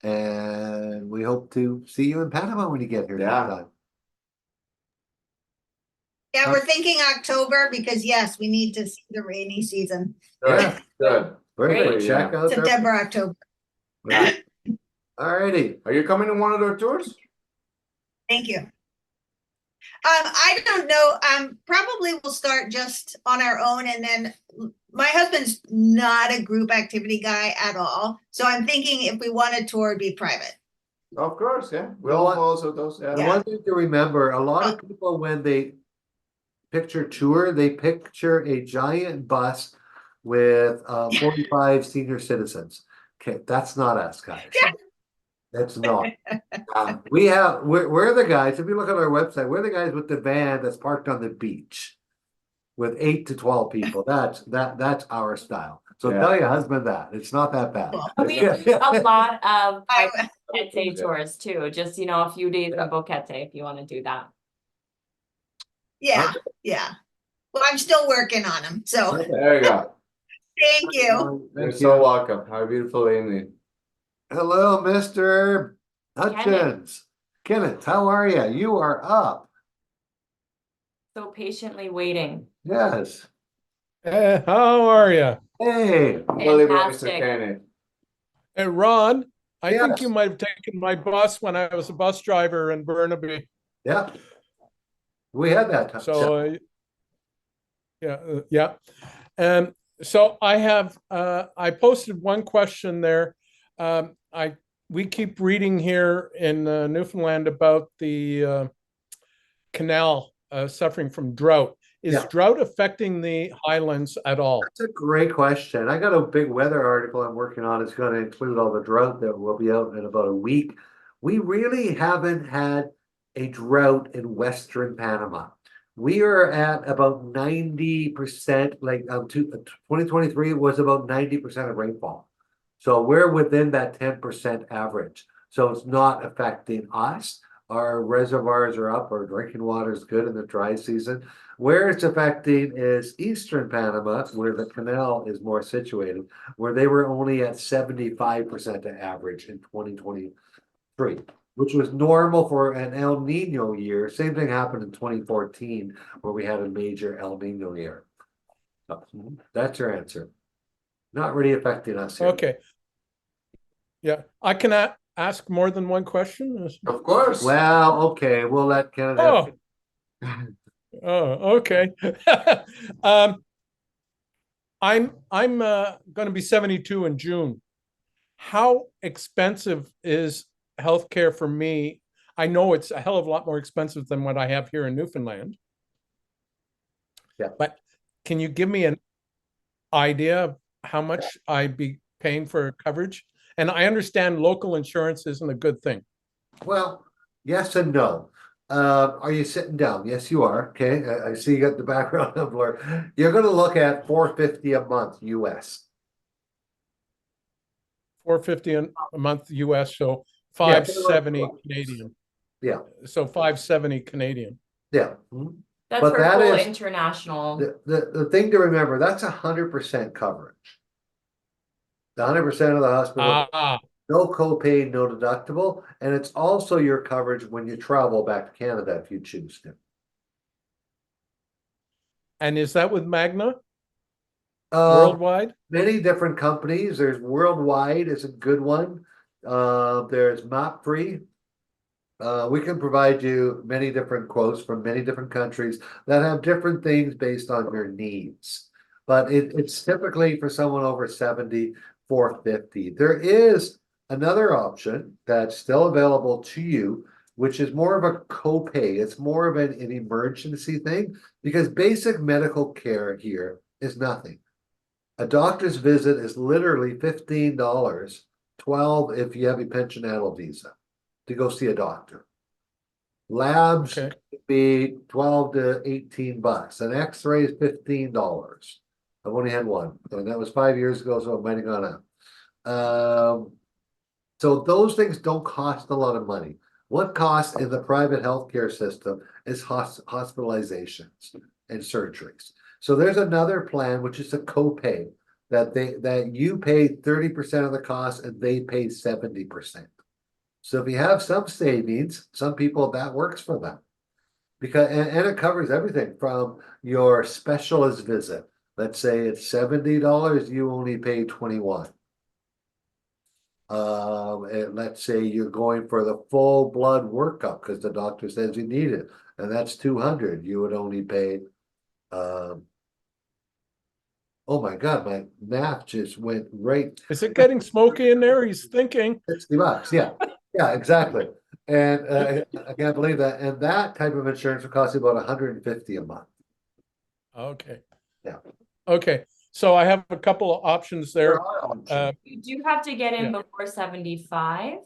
And we hope to see you in Panama when you get here. Yeah. sometime. Yeah, we're thinking October because yes, we need to see the rainy season. Good. Yeah. Good. Very Great. good. Check out their. September, October. Yeah. Alrighty. Are you coming on one of their tours? Thank you. I don't know. Probably we'll start just on our own, and then my husband's not a group activity guy at all. So I'm thinking if we want a tour, it'd be private. Of course, yeah. We You know all what? also those. And Yeah. one thing to remember, a lot of people, when they picture tour, they picture a giant bus with 45 senior citizens. Okay, that's not us, guys. That's not. We're the guys, if you look at our website, we're the guys with the van that's parked on the beach with 8 to 12 people. That's our style. So Yeah. tell your husband that. It's not that bad. We do a lot of I- Boquete tours too, just, a few days of Boquete if you want to do that. Yeah, yeah. Well, I'm still working on them. So There you go. thank you. You're Thank so you. welcome. Have a beautiful evening. Hello, Mr. Hutchins. Kenneth, how are you? You are up. So patiently waiting. Yes. How are you? Hey. Unbelievable, Mr. Fantastic. Kenneth. Hey, Ron, I think Yes. you might have taken my bus when I was a bus driver in Burnaby. Yeah. We had that time. So, yeah. And so I have, I posted one question there. We keep reading here in Newfoundland about the canal suffering from drought. Is Yeah. drought affecting the highlands at all? That's a great question. I got a big weather article I'm working on. It's going to include all the drought that will be out in about a week. We really haven't had a drought in Western Panama. We are at about 90%, like 2023 was about 90% of rainfall. So we're within that 10% average. So it's not affecting us. Our reservoirs are up, our drinking water is good in the dry season. Where it's affecting is Eastern Panama, where the canal is more situated, where they were only at 75% of average in 2023, which was normal for an El Nino year. Same thing happened in 2014, where we had a major El Nino year. So, that's your answer. Not really affecting us here. Okay. Yeah, I can ask more than one question. Of course. Well, okay, we'll let Kenneth. Oh. Oh, okay. I'm going to be 72 in June. How expensive is healthcare for me? I know it's a hell of a lot more expensive than what I have here in Newfoundland. Yeah. But can you give me an idea of how much I'd be paying for coverage? And I understand local insurance isn't a good thing. Well, yes and no. Are you sitting down? Yes, you are. Okay, I see you got the background of where you're going to look at $450 a month US. $450 a month US, so 570 Canadian. Yeah. So 570 Canadian. Yeah. That's But for that full is- international. The thing to remember, that's 100% coverage. The 100% of the hospital, no copay, no deductible, and it's also your coverage when you travel back to Canada if you choose to. And is that with Magna Worldwide? worldwide? Many different companies. There's Worldwide is a good one. There's MapFree. We can provide you many different quotes from many different countries that have different things based on your needs. But it's typically for someone over 70, $450. There is another option that's still available to you, which is more of a copay. It's more of an emergency thing because basic medical care here is nothing. A doctor's visit is literally $15, $12 if you have a pensionable visa to go see a doctor. Labs Okay. could be 12 to 18 bucks. An X-ray is $15. I've only had one, and that was 5 years ago, so it might have gone up. So those things don't cost a lot of money. What costs in the private healthcare system is hospitalizations and surgeries. So there's another plan, which is a copay that you pay 30% of the cost and they pay 70%. So if you have some savings, some people that works for them. Because and it covers everything from your specialist visit. Let's say it's $70, you only pay 21. And let's say you're going for the full blood workup because the doctor says you need it, and that's 200. You would only pay. Oh my God, my math just went right. Is it getting smoky in there? He's thinking. $60. Yeah, yeah, exactly. And I can't believe that. And that type of insurance would cost you about 150 a month. Okay. Yeah. Okay. So I have a couple of options there. There are options. You do have to get in Yeah. before 75.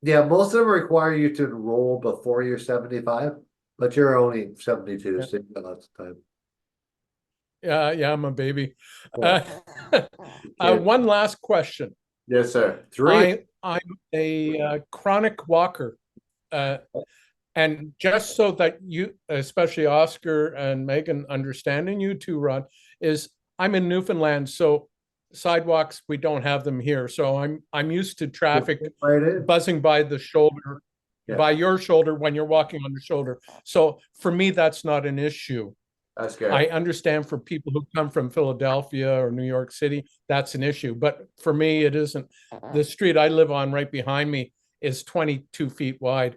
Yeah, most of them require you to enroll before you're 75, but you're only 72, Yeah. so you got lots of time. Yeah, I'm a baby. Yeah. One last question. Yes, sir. I'm a chronic walker. And just so that you, especially Oscar and Megan, understanding you too, Rod, is I'm in Newfoundland, so sidewalks, we don't have them here. So I'm used to traffic Right in. buzzing by the shoulder, Yeah. by your shoulder when you're walking on the shoulder. So for me, that's not an issue. That's good. I understand for people who come from Philadelphia or New York City, that's an issue. But for me, it isn't. The street I live on right behind me is 22 feet wide.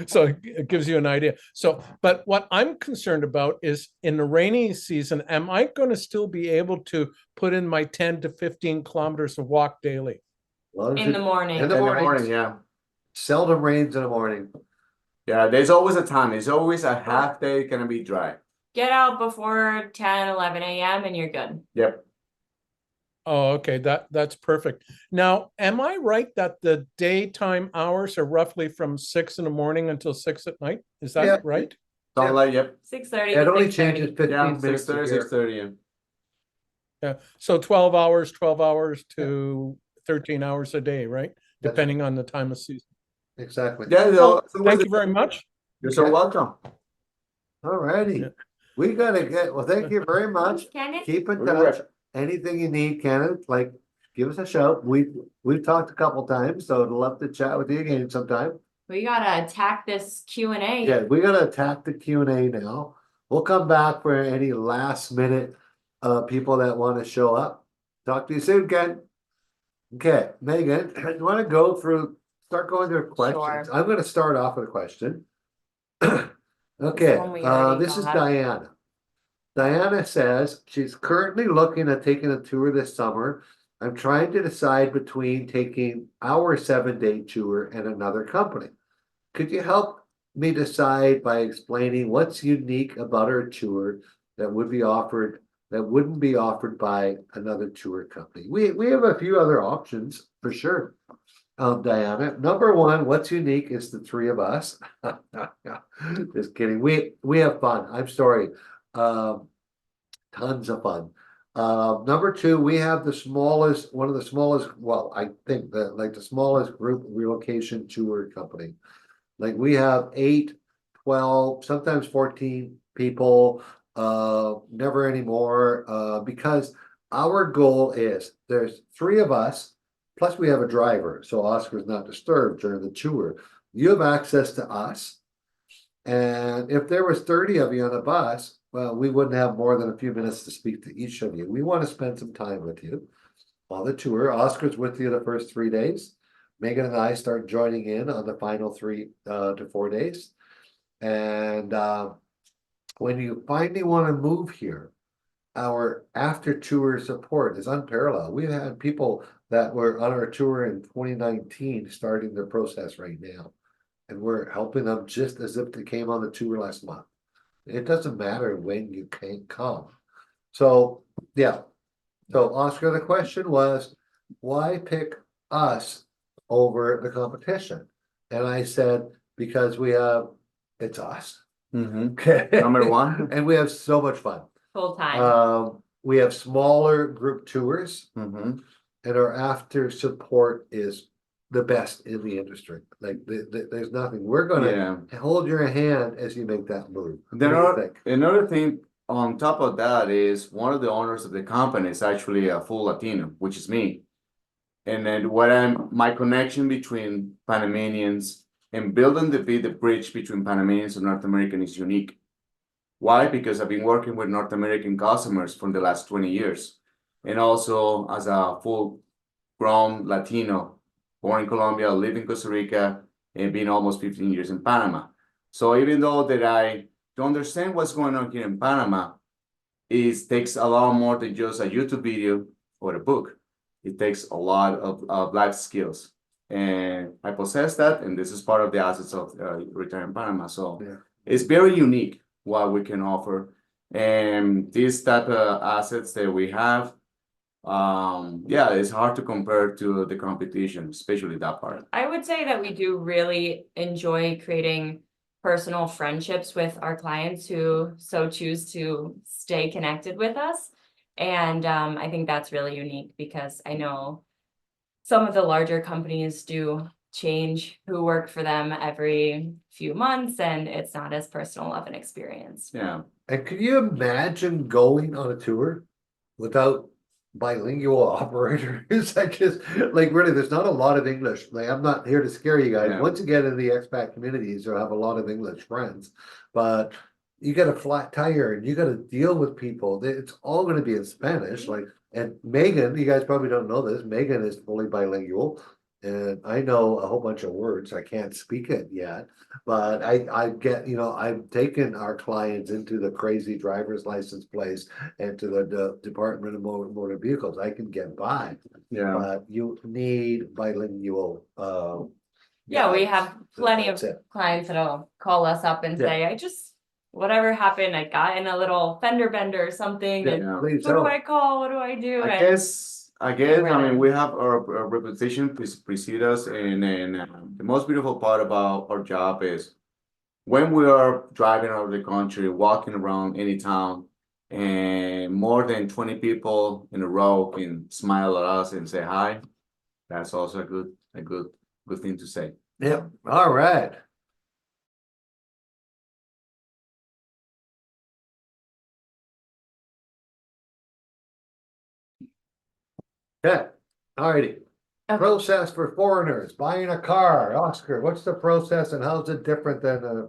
So it gives you an idea. So, but what I'm concerned about is in the rainy season, am I going to still be able to put in my 10 to 15 kilometers of walk daily? As long as In it- the morning. In In the the morning. morning, yeah. Seldom rains in the morning. Yeah, there's always a time. It's always a half day gonna be dry. Get out before 10, 11 a.m. and you're good. Yep. Oh, okay, that's perfect. Now, am I right that the daytime hours are roughly from 6 in the morning until 6 at night? Is that Yeah. right? Sunlight, yep. 6:30 It to only 6:30. changes 15 Yeah, minutes a 6:30, year. 6:30. Yeah. Yeah. So 12 hours to 13 hours a day, right? That's Depending on the time of season. Exactly. Yeah, Well, so thank you very much. You're so Okay. welcome. All righty. Yeah. We gotta get, well, thank you very much. Kenneth? Keep in We're touch. Anything you need, Kenneth, like, give us a shout. We've talked a couple times, so I'd love to chat with you again sometime. We gotta attack this Q&A. Yeah, we gotta attack the Q&A now. We'll come back for any last minute people that want to show up. Talk to you soon, Ken. Okay, Megan, you want to start going through questions? Sure. I'm gonna start off with a question. This one we Okay, already this is got. Diana. Diana says she's currently looking at taking a tour this summer. I'm trying to decide between taking our 7-day tour and another company. Could you help me decide by explaining what's unique about our tour that wouldn't be offered by another tour company? We have a few other options for sure. Diana, number one, what's unique is the three of us. Just kidding. We have fun. I'm sorry. Tons of fun. Number two, we have one of the smallest, well, I think the smallest group relocation tour company. Like we have 8, 12, sometimes 14 people, never anymore, because our goal is there's 3 of us, plus we have a driver, so Oscar's not disturbed during the tour. You have access to us, and if there was 30 of you on a bus, well, we wouldn't have more than a few minutes to speak to each of you. We want to spend some time with you on the tour. Oscar's with you the first 3 days. Megan and I start joining in on the final 3 to 4 days. And when you finally want to move here, our after tour support is unparalleled. We've had people that were on our tour in 2019 starting their process right now. And we're helping them just as if they came on the tour last month. It doesn't matter when you can't come. So, yeah. So, Oscar, the question was, why pick us over the competition? And I said, because it's us. Mhm. Okay. Number one. And we have so much fun. Full time. We have smaller group tours Mhm. and our after support is the best in the industry. Like there's nothing. We're gonna Yeah. hold your hand as you make that move. What There do you are think? another thing on top of that is one of the owners of the company is actually a full Latino, which is me. And then my connection between Panamanians and building the bridge between Panamanians and North American is unique. Why? Because I've been working with North American customers for the last 20 years. And also as a full-grown Latino, born in Colombia, live in Costa Rica, and been almost 15 years in Panama. So even though that I don't understand what's going on here in Panama, it takes a lot more than just a YouTube video or a book. It takes a lot of life skills. And I possess that, and this is part of the assets of Retire in Panama. So Yeah. it's very unique what we can offer. And these type of assets that we have, yeah, it's hard to compare to the competition, especially that part. I would say that we do really enjoy creating personal friendships with our clients who so choose to stay connected with us. And I think that's really unique because I know some of the larger companies do change who work for them every few months, and it's not as personal of an experience. Yeah. And can you imagine going on a tour without bilingual operators? I just like really, there's not a lot of English. Like I'm not here to scare you guys. Yeah. Once you get in the expat communities, you'll have a lot of English friends, but you got a flat tire and you got to deal with people. It's all going to be in Spanish. Like, and Megan, you guys probably don't know this. Megan is fully bilingual. And I know a whole bunch of words. I can't speak it yet, but I get, I've taken our clients into the crazy driver's license place and to the Department of Motor Vehicles. I can get by, Yeah. but you need bilingual. Yeah, we guides. have plenty of That's it. clients that'll call us up and Yeah. say, whatever happened, I got in a little fender bender or something, and Yeah. Please who do don't. I call? What do I do? I And guess, I ready. mean, we have our reputation precede us, and the most beautiful part about our job is when we are driving out of the country, walking around any town, and more than 20 people in a row can smile at us and say hi. That's also a good thing to say. Yeah, all right. Okay, all righty. Okay. Process for foreigners buying a car. Oscar, what's the process and how's it different than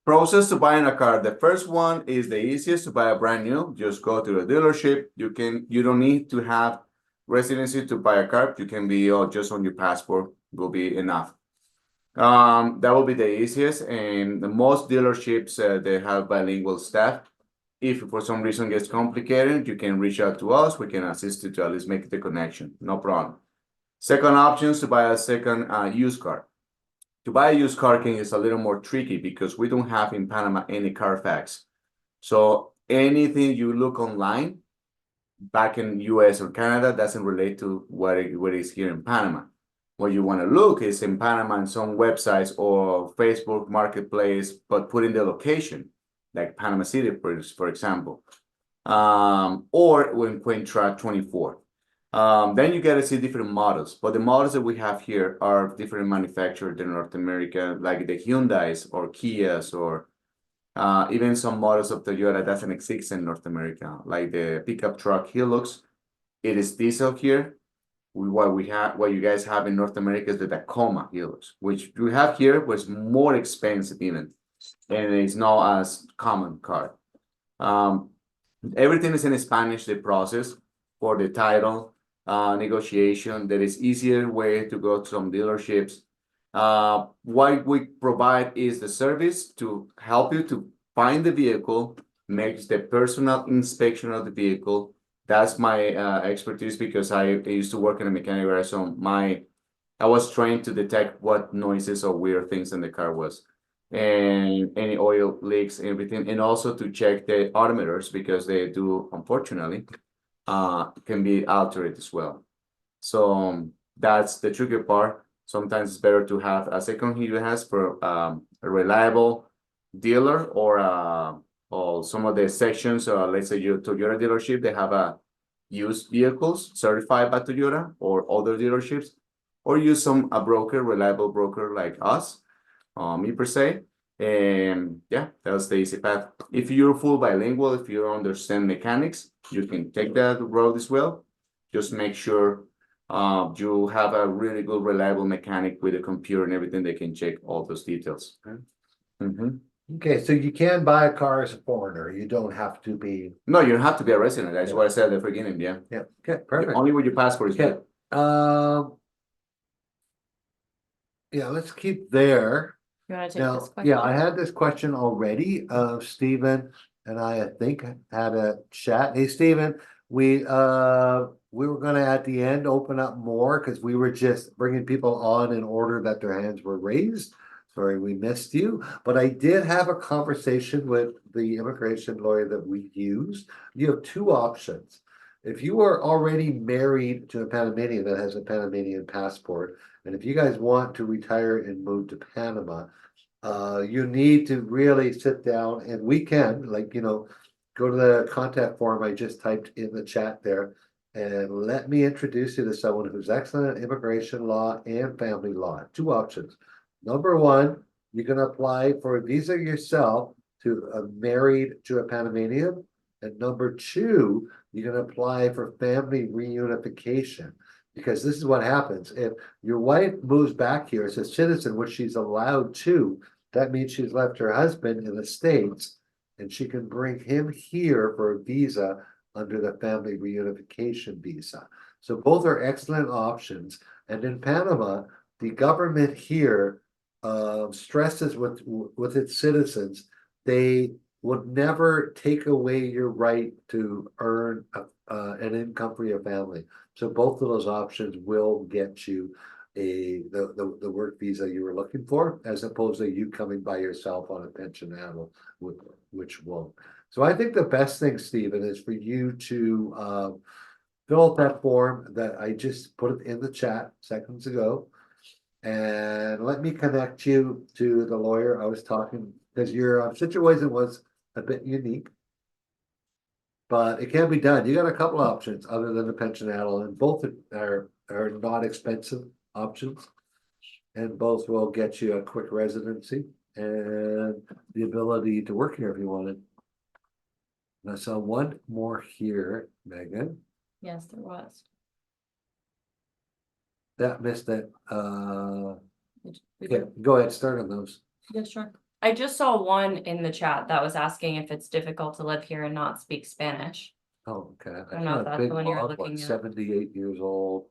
Process to buying a car. The first one is the easiest to buy a brand new. Just go to the dealership. You don't need to have residency to buy a car. You can be just on your passport will be enough. That will be the easiest, and the most dealerships they have bilingual staff. If for some reason gets complicated, you can reach out to us. We can assist you to at least make the connection. No problem. Second option is to buy a second used car. To buy a used car is a little more tricky because we don't have in Panama any Carfax. So anything you look online back in US or Canada doesn't relate to what is here in Panama. What you want to look is in Panama in some websites or Facebook Marketplace, but put in the location, like Panama City, for example, or when Quintra 24. Then you get to see different models, but the models that we have here are different manufacturers in North America, like the Hyundais or Kias or even some models of Toyota doesn't exist in North America, like the pickup truck Hilux. It is diesel here. What you guys have in North America is the Tacoma Hilux, which we have here was more expensive even, and it's not as common car. Everything is in Spanish, the process for the title, negotiation. There is easier way to go to some dealerships. What we provide is the service to help you to find the vehicle, make the personal inspection of the vehicle. That's my expertise because I used to work in a mechanic garage, so I was trained to detect what noises or weird things in the car was, and any oil leaks, everything, and also to check the odometers because they do, unfortunately, can be altered as well. So that's the tricky part. Sometimes it's better to have a second HES for a reliable dealer or some of the sections, let's say your Toyota dealership, they have a used vehicles certified by Toyota or other dealerships, or use a broker, reliable broker like us, me per se. And yeah, that's the easy path. If you're full bilingual, if you understand mechanics, you can take that road as well. Just make sure you have a really good, reliable mechanic with a computer and everything. They can check all those details. Mhm. Okay, so you can buy a car as a foreigner. You don't have to be. No, you don't have to be a resident. That's Yeah. what I said at the beginning. Yeah. Yeah. Okay, perfect. Only with your passport is Okay. good. Yeah, let's keep there. You want to take Now, this question? yeah, I had this question already. Stephen and I think had a chat. Hey, Stephen, we were gonna at the end open up more because we were just bringing people on in order that their hands were raised. Sorry, we missed you, but I did have a conversation with the immigration lawyer that we use. You have two options. If you are already married to a Panamanian that has a Panamanian passport, and if you guys want to retire and move to Panama, you need to really sit down and we can, like, go to the contact form I just typed in the chat there. And let me introduce you to someone who's excellent at immigration law and family law. Two options. Number one, you can apply for a visa yourself to a married to a Panamanian. And number two, you can apply for family reunification. Because this is what happens. If your wife moves back here as a citizen, which she's allowed to, that means she's left her husband in the States and she can bring him here for a visa under the family reunification visa. So both are excellent options. And in Panama, the government here stresses with its citizens, they would never take away your right to earn an income for your family. So both of those options will get you the work visa you were looking for, as opposed to you coming by yourself on a pensionable, which won't. So I think the best thing, Stephen, is for you to fill out that form that I just put it in the chat seconds ago. And let me connect you to the lawyer I was talking, because your situation was a bit unique. But it can be done. You got a couple options other than the pensionable, and both are not expensive options. And both will get you a quick residency and the ability to work here if you wanted. And I saw one more here, Megan. Yes, there was. That missed it. We Okay, go ahead, start on those. Yeah, sure. I just saw one in the chat that was asking if it's difficult to live here and not speak Spanish. Oh, okay. I don't know if that's the one you're looking at. 78 years old.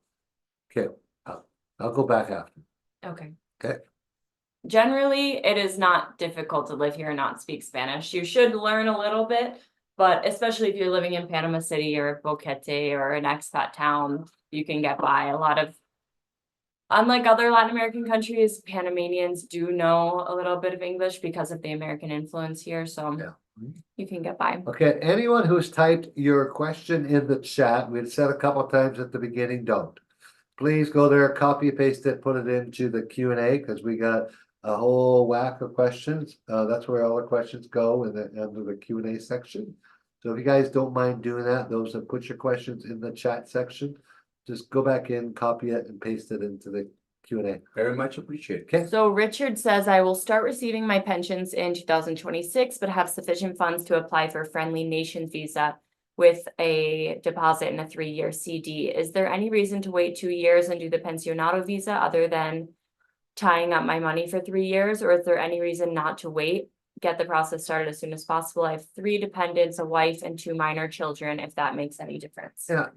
Okay, I'll go back after. Okay. Okay. Generally, it is not difficult to live here and not speak Spanish. You should learn a little bit, but especially if you're living in Panama City or Boquete or an expat town, you can get by. Unlike other Latin American countries, Panamanians do know a little bit of English because of the American influence here, so Yeah. you can get by. Okay, anyone who's typed your question in the chat, we'd said a couple of times at the beginning, don't. Please go there, copy, paste it, put it into the Q&A, because we got a whole whack of questions. That's where all the questions go under the Q&A section. So if you guys don't mind doing that, those that put your questions in the chat section, just go back in, copy it, and paste it into the Q&A. Very much appreciated. Okay. So Richard says, I will start receiving my pensions in 2026, but have sufficient funds to apply for friendly nation visa with a deposit in a 3-year CD. Is there any reason to wait 2 years and do the pensionado visa other than tying up my money for 3 years? Or is there any reason not to wait? Get the process started as soon as possible. I have 3 dependents, a wife, and 2 minor children, if that makes any difference. Yeah,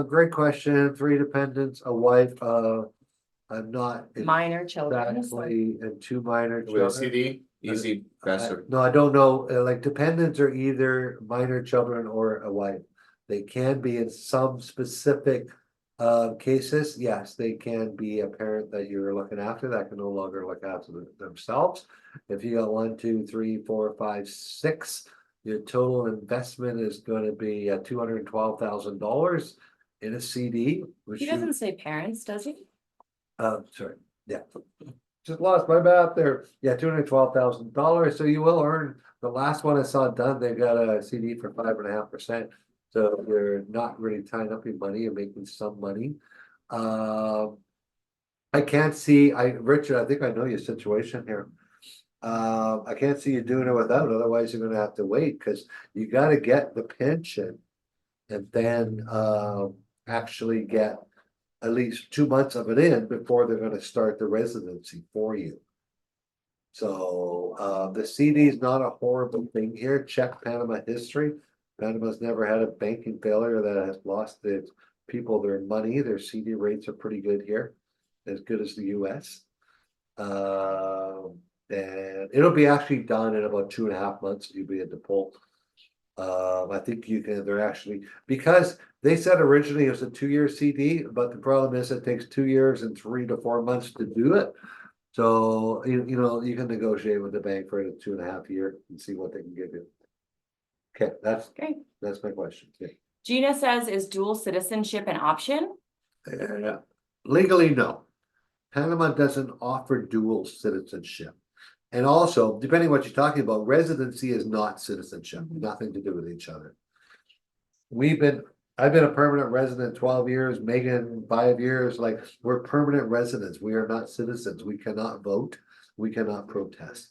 great question. 3 dependents, a wife, I'm not Minor children. exactly, and 2 minor With a children. CD, easy, faster. No, I don't know, like dependents are either minor children or a wife. They can be in some specific cases, yes, they can be a parent that you're looking after that can no longer look after themselves. If you got 1, 2, 3, 4, 5, 6, your total investment is going to be $212,000 in a CD, which He doesn't say parents, does he? sorry, yeah. just lost my math there. Yeah, $212,000. So you will earn, the last one I saw done, they got a CD for 5.5%. So you're not really tying up your money, you're making some money. I can't see, Richard, I think I know your situation here. I can't see you doing it without, otherwise you're gonna have to wait, because you gotta get the pension. And then actually get at least 2 months of it in before they're gonna start the residency for you. So the CD is not a horrible thing here. Check Panama history. Panama's never had a banking failure that has lost its people their money. Their CD rates are pretty good here, as good as the US. And it'll be actually done in about 2.5 months. You'll be at the pull. I think you can, they're actually, because they said originally it was a 2-year CD, but the problem is it takes 2 years and 3 to 4 months to do it. So, you know, you can negotiate with the bank for a 2.5 year and see what they can give you. Okay, that's my question. Yeah. Gina says, is dual citizenship an option? Legally, no. Panama doesn't offer dual citizenship. And also, depending on what you're talking about, residency is not citizenship, nothing to do with each other. I've been a permanent resident 12 years, Megan 5 years, like we're permanent residents. We are not citizens. We cannot vote. We cannot protest.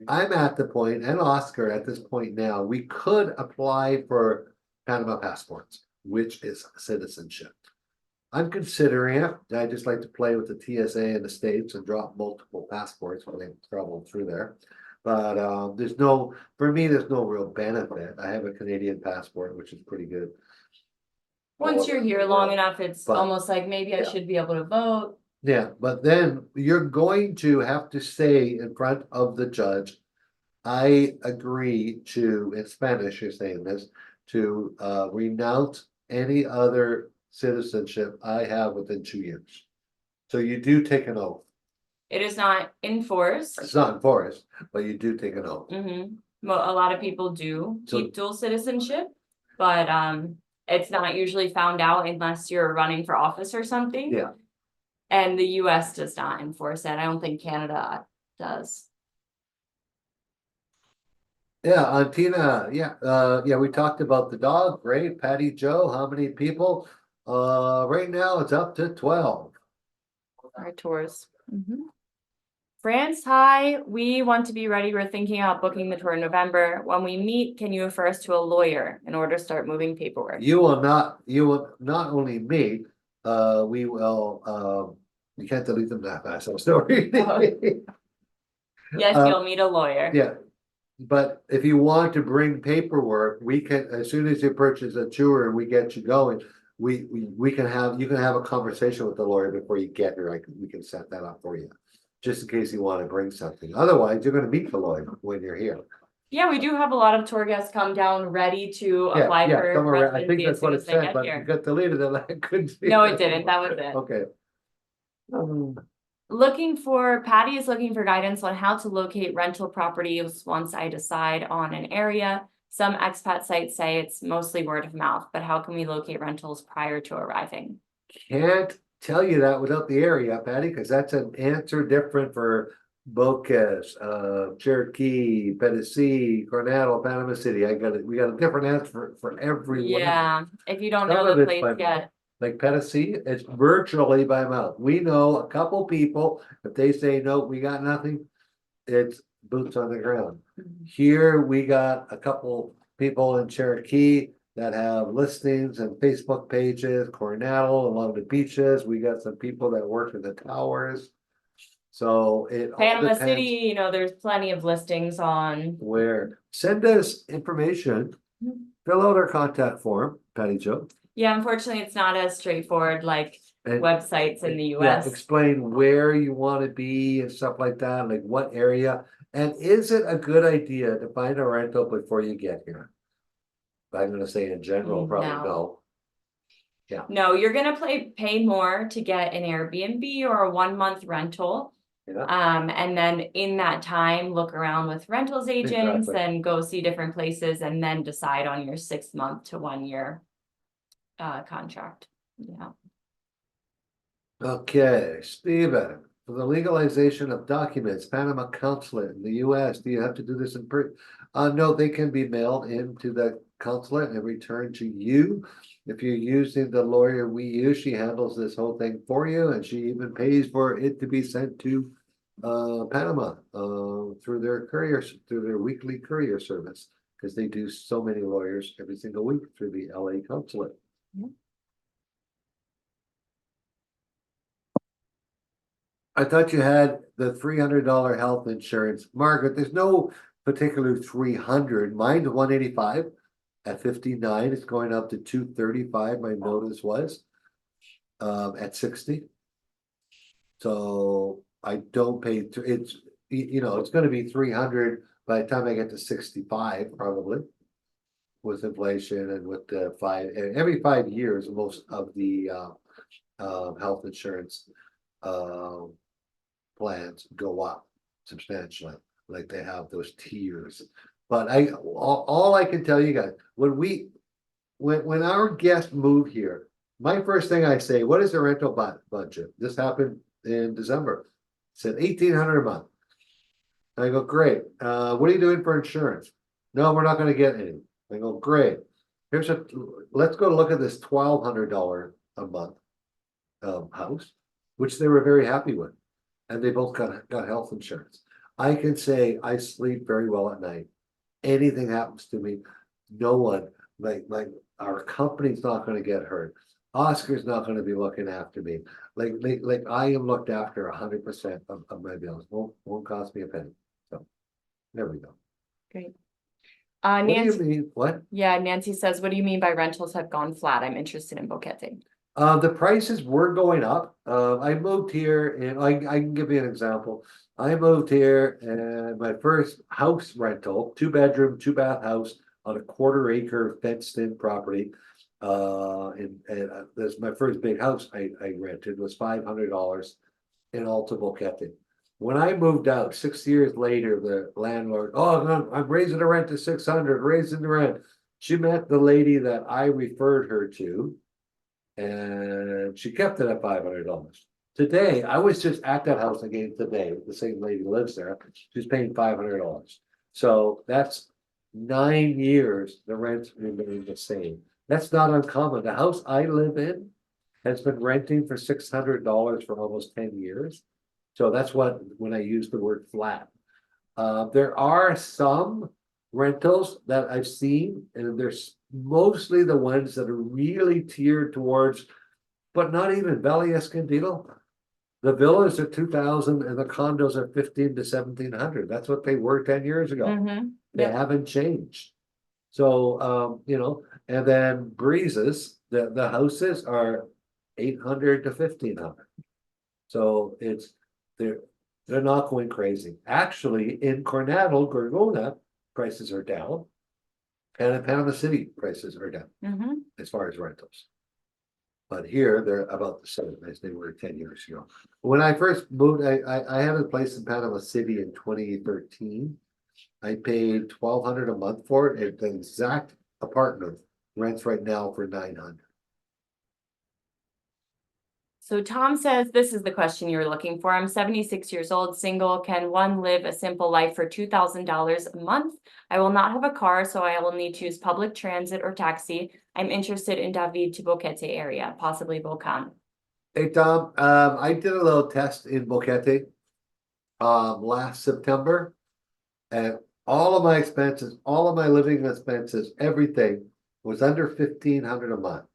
I'm at the point, and Oscar at this point now, we could apply for Panama passports, which is citizenship. I'm considering it. I just like to play with the TSA in the States and drop multiple passports when they travel through there. But for me, there's no real benefit. I have a Canadian passport, which is pretty good. Once you're here long enough, it's But- almost like maybe I should be able to vote. Yeah, but then you're going to have to say in front of the judge, I agree to, in Spanish, you're saying this, to renounce any other citizenship I have within 2 years. So you do take an oath. It is not enforced. It's not enforced, but you do take an oath. Well, a lot of people do So- keep dual citizenship, but it's not usually found out unless you're running for office or something. Yeah. And the US does not enforce that. I don't think Canada does. Yeah, Tina, yeah, we talked about the dog, right? Patty Joe, how many people? Right now it's up to 12. Our tours. France, hi, we want to be ready. We're thinking about booking the tour in November. When we meet, can you refer us to a lawyer in order to start moving paperwork? You will not only meet, we will, you can't delete them that fast, I'm still reading. Yes, you'll meet a lawyer. Yeah, but if you want to bring paperwork, we can, as soon as you purchase a tour and we get you going, you can have a conversation with the lawyer before you get here. We can set that up for you, just in case you want to bring something. Otherwise, you're going to meet the lawyer when you're here. Yeah, we do have a lot of tour guests come down ready to apply for come around. I think residency as that's what soon it as they said, get but here. it got deleted and I couldn't see. No, it didn't. That was it. Okay. Patty is looking for guidance on how to locate rental properties once I decide on an area. Some expat sites say it's mostly word of mouth, but how can we locate rentals prior to arriving? Can't tell you that without the area, Patty, because that's an answer different for Bocas, Cherokee, Petitsi, Coronado, Panama City. We got a different answer for every one. Yeah, if you don't Some know of the it's place by yet. Like Petitsi, it's virtually by mouth. We know a couple people, if they say, no, we got nothing, it's boots on the ground. Here, we got a couple people in Cherokee that have listings and Facebook pages, Coronado, along the beaches. We got some people that work in the towers. So it all Panama depends City, there's plenty of listings on. where. Send us information, fill out our contact form, Patty Jo. Yeah, unfortunately, it's not as straightforward like and- websites in the Yeah, US. explain where you want to be and stuff like that, like what area. And is it a good idea to find a rental before you get here? I'm gonna say in general, probably No. no. No, you're gonna pay more to get an Airbnb or a 1-month rental. Yeah. And then in that time, look around with rentals agents Exactly. and go see different places and then decide on your 6-month to 1-year contract. Yeah. Okay, Steven, For the legalization of documents, Panama consulate in the US, do you have to do this in person? No, they can be mailed into the consulate and returned to you. If you're using the lawyer we use, she handles this whole thing for you, and she even pays for it to be sent to Panama through their weekly courier service, because they do so many lawyers every single week through the LA consulate. I thought you had the $300 health insurance. Margaret, there's no particular 300. Mine's 185 at 59. It's going up to 235. My notice was at 60. So I don't pay. It's it's going to be 300 by the time I get to 65, probably, with inflation and with the every 5 years, most of the health insurance plans go up substantially, like they have those tiers. But all I can tell you guys, when our guests move here, my first thing I say, what is the rental budget? This happened in December. It said $1,800 a month. I go, great. What are you doing for insurance? No, we're not going to get any. I go, great. Let's go look at this $1,200 a month house, which they were very happy with. And they both got health insurance. I can say I sleep very well at night. Anything happens to me, no one, like our company's not going to get hurt. Oscar's not going to be looking after me. Like I am looked after 100% of my bills. Won't cost me a penny. So there we go. Great. What do you Nancy, mean? What? yeah, Nancy says, what do you mean by rentals have gone flat? I'm interested in Boquete. The prices were going up. I moved here, and I can give you an example. I moved here, and my first house rental, 2-bedroom, 2-bath house on a 1/4 acre fenced-in property. And that's my first big house I rented, was $500 in Alta Boquete. When I moved out 6 years later, the landlord, I'm raising the rent to 600, raising the rent. She met the lady that I referred her to, and she kept it at $500. Today, I was just at that house again today. The same lady lives there. She's paying $500. So that's 9 years. The rent's remained the same. That's not uncommon. The house I live in has been renting for $600 for almost 10 years. So that's when I use the word flat. There are some rentals that I've seen, and there's mostly the ones that are really tiered towards, but not even Valle Escondido. The villas are 2,000 and the condos are 15 to 1,700. That's what they were 10 years ago. They haven't changed. So and then breezes, the houses are 800 to 1,500. So they're not going crazy. Actually, in Coronado, Gorgona, prices are down. And in Panama City, prices are down as far as rentals. But here, they're about the same as they were 10 years ago. When I first moved, I had a place in Panama City in 2013. I paid $1,200 a month for it. The exact apartment rents right now for $900. So Tom says, this is the question you're looking for. I'm 76 years old, single. Can one live a simple life for $2,000 a month? I will not have a car, so I will need to use public transit or taxi. I'm interested in David to Boquete area, possibly Volcan. Hey, Tom, I did a little test in Boquete last September, and all of my expenses, all of my living expenses, everything was under $1,500 a month.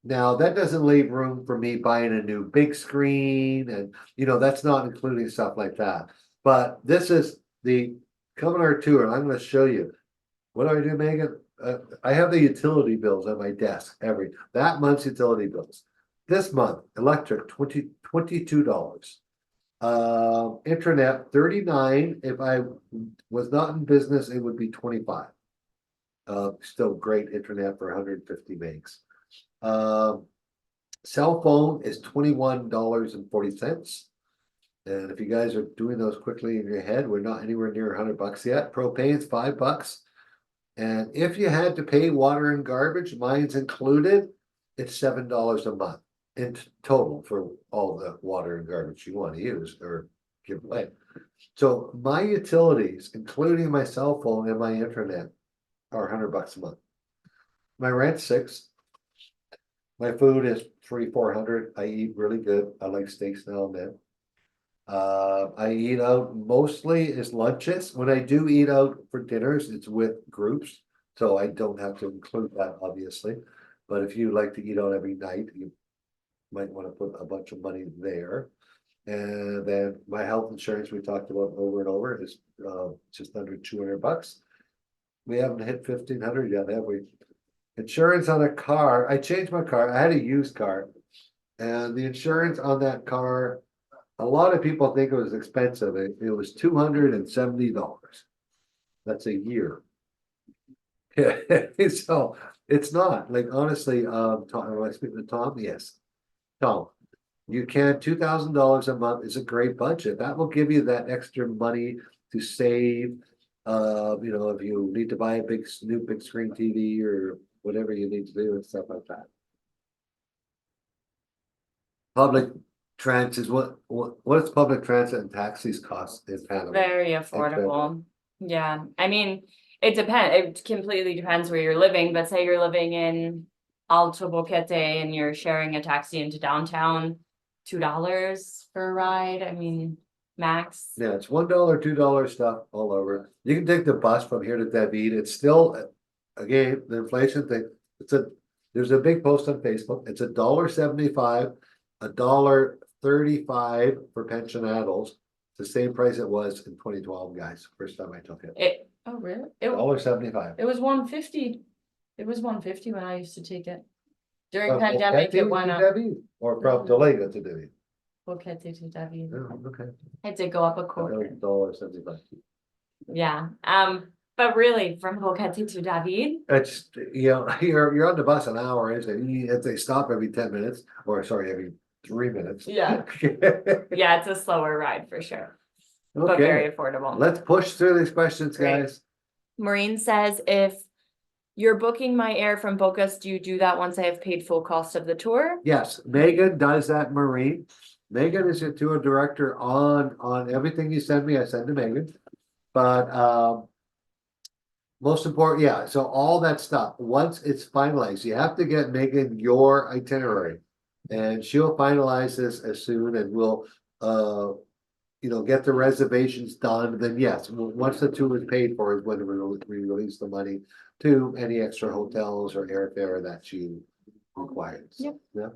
Now, that doesn't leave room for me buying a new big screen, and that's not including stuff like that. But this is the coming our tour, and I'm going to show you. What do I do, Megan? I have the utility bills on my desk that month's utility bills. This month, electric $22. Internet $39. If I was not in business, it would be $25. Still great internet for 150 megs. Cell phone is $21.40. And if you guys are doing those quickly in your head, we're not anywhere near $100 yet. Propane's $5. And if you had to pay water and garbage, mine's included, it's $7 a month. in total for all the water and garbage you want to use or give away. So my utilities, including my cell phone and my internet, are $100 a month. My rent's $6. My food is $300-400. I eat really good. I like steaks now and then. I eat out mostly as lunches. When I do eat out for dinners, it's with groups, so I don't have to include that, obviously. But if you like to eat out every night, you might want to put a bunch of money there. And then my health insurance we talked about over and over is just under $200. We haven't hit 1,500 yet, have we? Insurance on a car. I changed my car. I had a used car, and the insurance on that car, a lot of people think it was expensive. It was $270. That's a year. So it's not, like, honestly, Tom, am I speaking to Tom? Yes. Tom, you can, $2,000 a month is a great budget. That will give you that extra money to save. You know, if you need to buy a new big screen TV or whatever you need to do and stuff like that. Public transit is what is public transit and taxis cost in Panama? Very affordable. Yeah, I mean, it depends. It completely depends where you're living, but say you're living in Alto Boquete and you're sharing a taxi into downtown, $2 for a ride. I mean, max. Yeah, it's $1, $2 stuff all over. You can take the bus from here to David. It's still, again, the inflation thing. There's a big post on Facebook. It's $1.75, $1.35 for pensionados. It's the same price it was in 2012, guys. First time I took it. Oh, really? $1.75. It was 150. It was 150 when I used to take it. During From pandemic, Boquete it went to up. David, or from Delega to David. Boquete to David. Oh, okay. It did go up a quarter. $1.75. Yeah. But really, from Boquete to David, It's, you know, you're on the bus an hour, if they stop every 10 minutes, or sorry, every 3 minutes. yeah, yeah, it's a slower ride for sure, but very Okay, affordable. let's push through these questions, Great. guys. Maureen says, if you're booking my air from Bocas, do you do that once I have paid full cost of the tour? Yes, Megan does that, Maureen. Megan is your tour director on everything you send me, I send to Megan. But most important, yeah, so all that stuff, once it's finalized, you have to get Megan your itinerary. And she'll finalize this as soon, and we'll you know, get the reservations done, then yes, once the tour is paid for is when we release the money to any extra hotels or airfare that she requires. Yep. Yeah.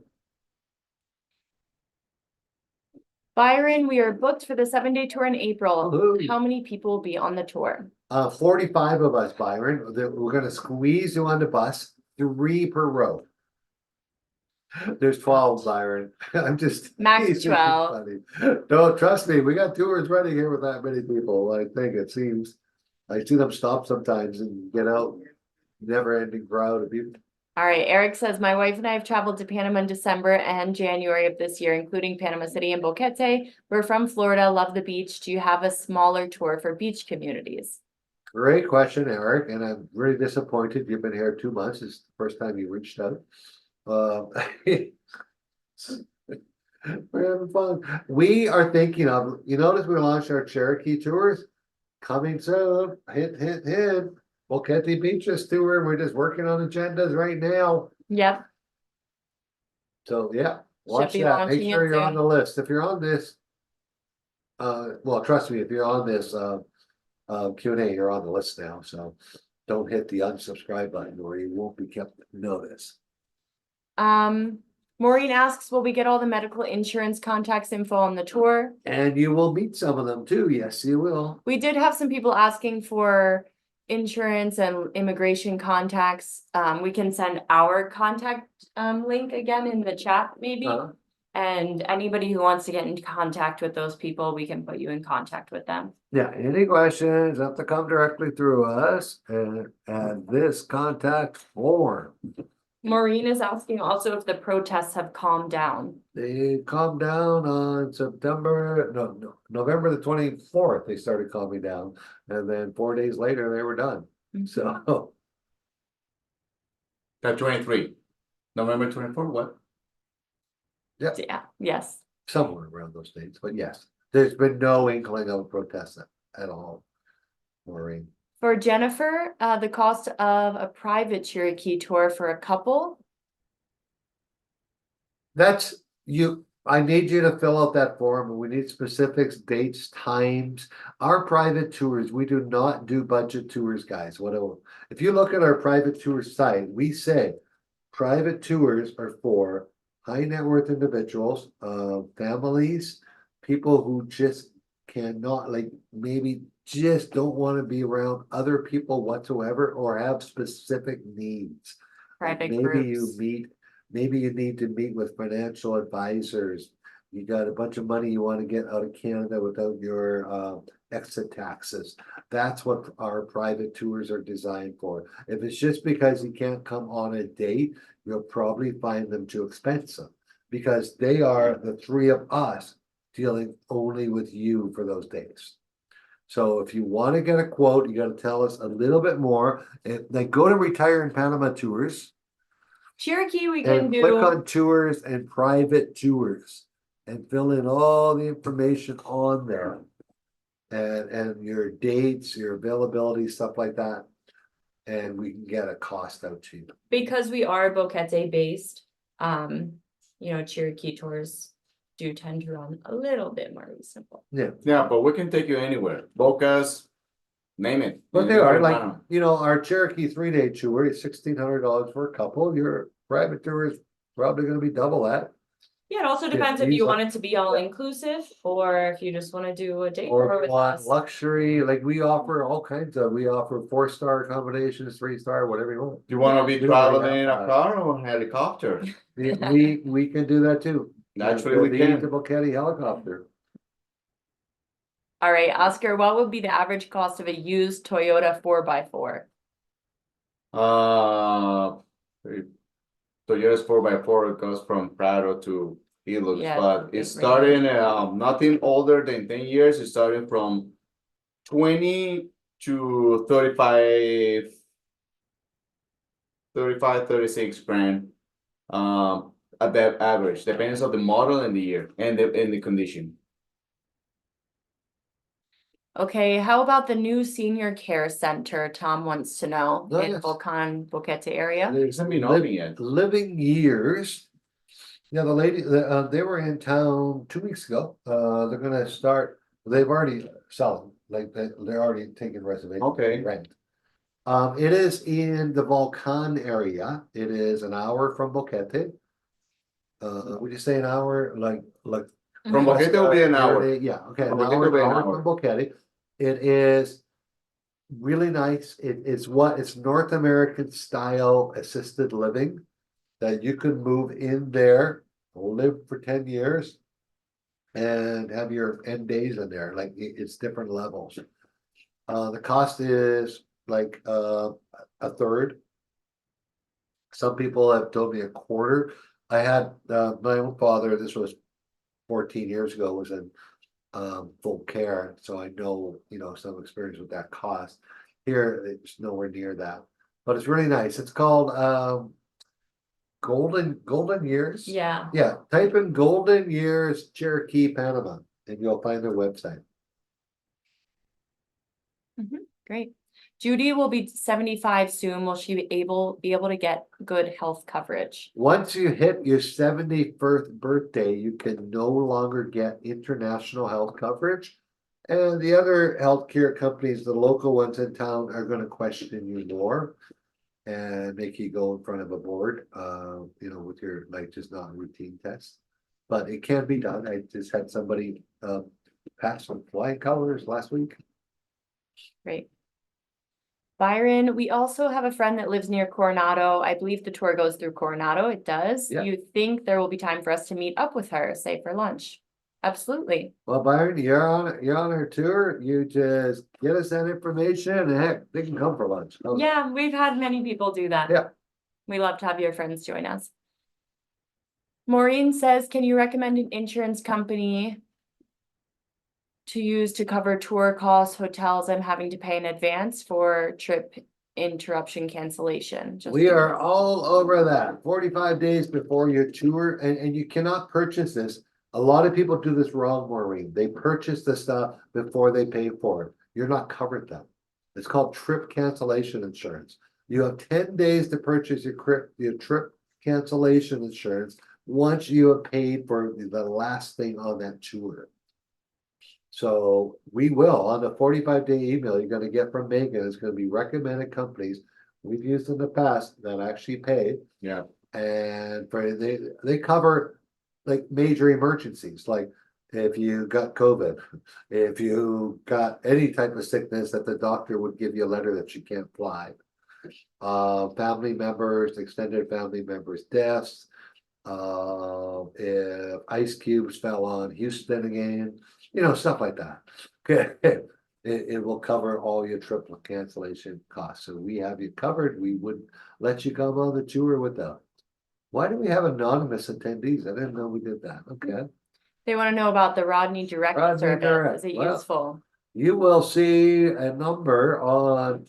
Byron, we are booked for the 7-day tour in April. Woohoo. How many people will be on the tour? 45 of us, Byron, that we're gonna squeeze you on the bus, 3 per row. There's 12, Byron. I'm just. Max he's just 12. funny. No, trust me, we got tours running here with that many people, I think it seems. I see them stop sometimes and get out, never ending crowd of people. All right, Eric says, my wife and I have traveled to Panama in December and January of this year, including Panama City and Boquete. We're from Florida, love the beach. Do you have a smaller tour for beach communities? Great Question, Eric, and I'm really disappointed. You've been here 2 months. It's the first time you reached out. We're having fun. We are thinking of, you notice we launched our Cherokee tours coming soon. Hint, hint, hint. Boquete Beaches tour. We're just working on agendas right now. Yep. So yeah, watch be that. Make launching sure it you're on soon. the list. If you're on this, well, trust me, if you're on this Q&A, you're on the list now. So don't hit the unsubscribe button or you won't be kept notice. Maureen asks, will we get all the medical insurance contacts info on the tour? And you will meet some of them too. Yes, you will. We did have some people asking for insurance and immigration contacts. We can send our contact link again in the chat maybe. And anybody who wants to get into contact with those people, we can put you in contact with them. Yeah, any questions have to come directly through us and this contact form. Maureen is asking also if the protests have calmed down. They calmed down on November the 24th, they started calming down. And then 4 days later, they were done. So. That 23, November 24, what? Yeah, yes. somewhere around those dates, but yes, there's been no inkling of a protest at all. Maureen, For Jennifer, the cost of a private Cherokee tour for a couple. that's you. I need you to fill out that form and we need specifics, dates, times. Our private tours, we do not do budget tours, guys. Whatever. If you look at our private tour site, we say private tours are for high net worth individuals, families, people who just cannot, like, maybe just don't want to be around other people whatsoever or have specific needs. Like Private maybe you groups. maybe you need to meet with financial advisors. You got a bunch of money you want to get out of Canada without your exit taxes. That's what our private tours are designed for. If it's just because you can't come on a date, you'll probably find them too expensive because they are the three of us dealing only with you for those days. So if you want to get a quote, you got to tell us a little bit more. And then go to Retire in Panama Tours Cherokee, we can and click do, on tours and private tours and fill in all the information on there. And your dates, your availability, stuff like that. And we can get a cost out to you. because we are Boquete based, Cherokee tours do tend to run a little bit more reasonable. Yeah. Yeah, but we can take you anywhere. Bocas, name it. But they Anywhere are in like, Panama. our Cherokee 3-day tour is $1,600 for a couple. Your private tour is probably gonna be double that. Yeah, it also Yeah, depends if these you are- want it to be all inclusive or if you just want to do a day Or tour if with you want us. luxury, like we offer we offer 4-star accommodations, 3-star, whatever you want. Do you want to be We already traveling in have a that. car or helicopter? We can do that too. Naturally, we The can. Boquete helicopter. All right, Oscar, what would be the average cost of a used Toyota 4x4? Toyota's 4x4, it goes from Prado to Hilux, Yeah, but big it's starting nothing older than 10 years. It's starting from 20 to 35, 36 grand. At that average, depends on the model and the year and the condition. Okay, how about the new senior care center? Tom wants to know Oh, in yes. Volcan Boquete area. It's not been open yet. Living Years. Yeah, the lady, they were in town 2 weeks ago. They're gonna start, they've already selling, like they're already taking reservations. Okay. Rent. It is in the Volcan area. It is an hour from Boquete. Would you say an hour, like? From Boquete will be an hour. Yeah, okay, From an Boquete will be an hour hour. from Boquete. It is really nice. It's North American style assisted living. That you can move in there, live for 10 years. And have your end days in there, like it's different levels. The cost is like a third. Some people have told me a quarter. I had my own father, this was 14 years ago, was in full care, so I know, some experience with that cost. Here, it's nowhere near that, but it's really nice. It's called Golden Years. Yeah, Yeah, type in Golden Years Cherokee Panama and you'll find their website. great. Judy will be 75 soon. Will she be able to get good health coverage? Once you hit your 71st birthday, you can no longer get international health coverage. And the other healthcare companies, the local ones in town, are going to question you more and make you go in front of a board, with your, like, just not routine tests. But it can be done. I just had somebody pass with flying colors last week. Great. Byron, we also have a friend that lives near Coronado. I believe the tour goes through Coronado. It does. Yeah. You think there will be time for us to meet up with her, say for lunch? Absolutely. Well, Byron, you're on our tour. You just get us that information and heck, they can come for lunch. Yeah, we've had many people do that. Yeah. We love to have your friends join us. Maureen says, can you recommend an insurance company to use to cover tour costs, hotels I'm having to pay in advance for trip interruption cancellation. just We are because- all over that. 45 days before your tour, and you cannot purchase this. A lot of people do this wrong, Maureen. They purchase the stuff before they pay for it. You're not covered then. It's called trip cancellation insurance. You have 10 days to purchase your trip cancellation insurance once you have paid for the last thing on that tour. So we will, on the 45-day email you're gonna get from Megan, it's gonna be recommended companies we've used in the past that actually pay. Yeah. And they cover like major emergencies, like if you got COVID, if you got any type of sickness that the doctor would give you a letter that you can't fly. Family members, extended family members' deaths. If ice cubes fell on Houston again, stuff like that. Okay, it will cover all your trip cancellation costs. So we have you covered. We would let you come on the tour without. Why do we have anonymous attendees? I didn't know we did that. Okay. They want to know about the Rodney Direct Rodney service. Direct. Is it Well, useful? You will see a number on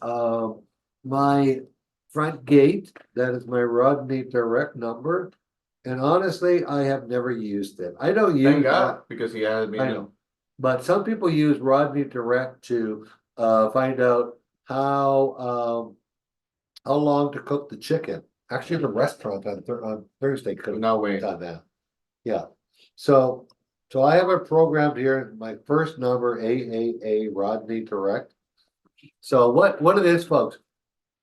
my front gate. That is my Rodney Direct number. And honestly, I have never used it. I don't use Thank that. God, because he has I been. know. But some people use Rodney Direct to find out how long to cook the chicken. Actually, the restaurant on Thursday could No way. have done that. Yeah. So I have it programmed here. My first number, AAA Rodney Direct. So what it is, folks?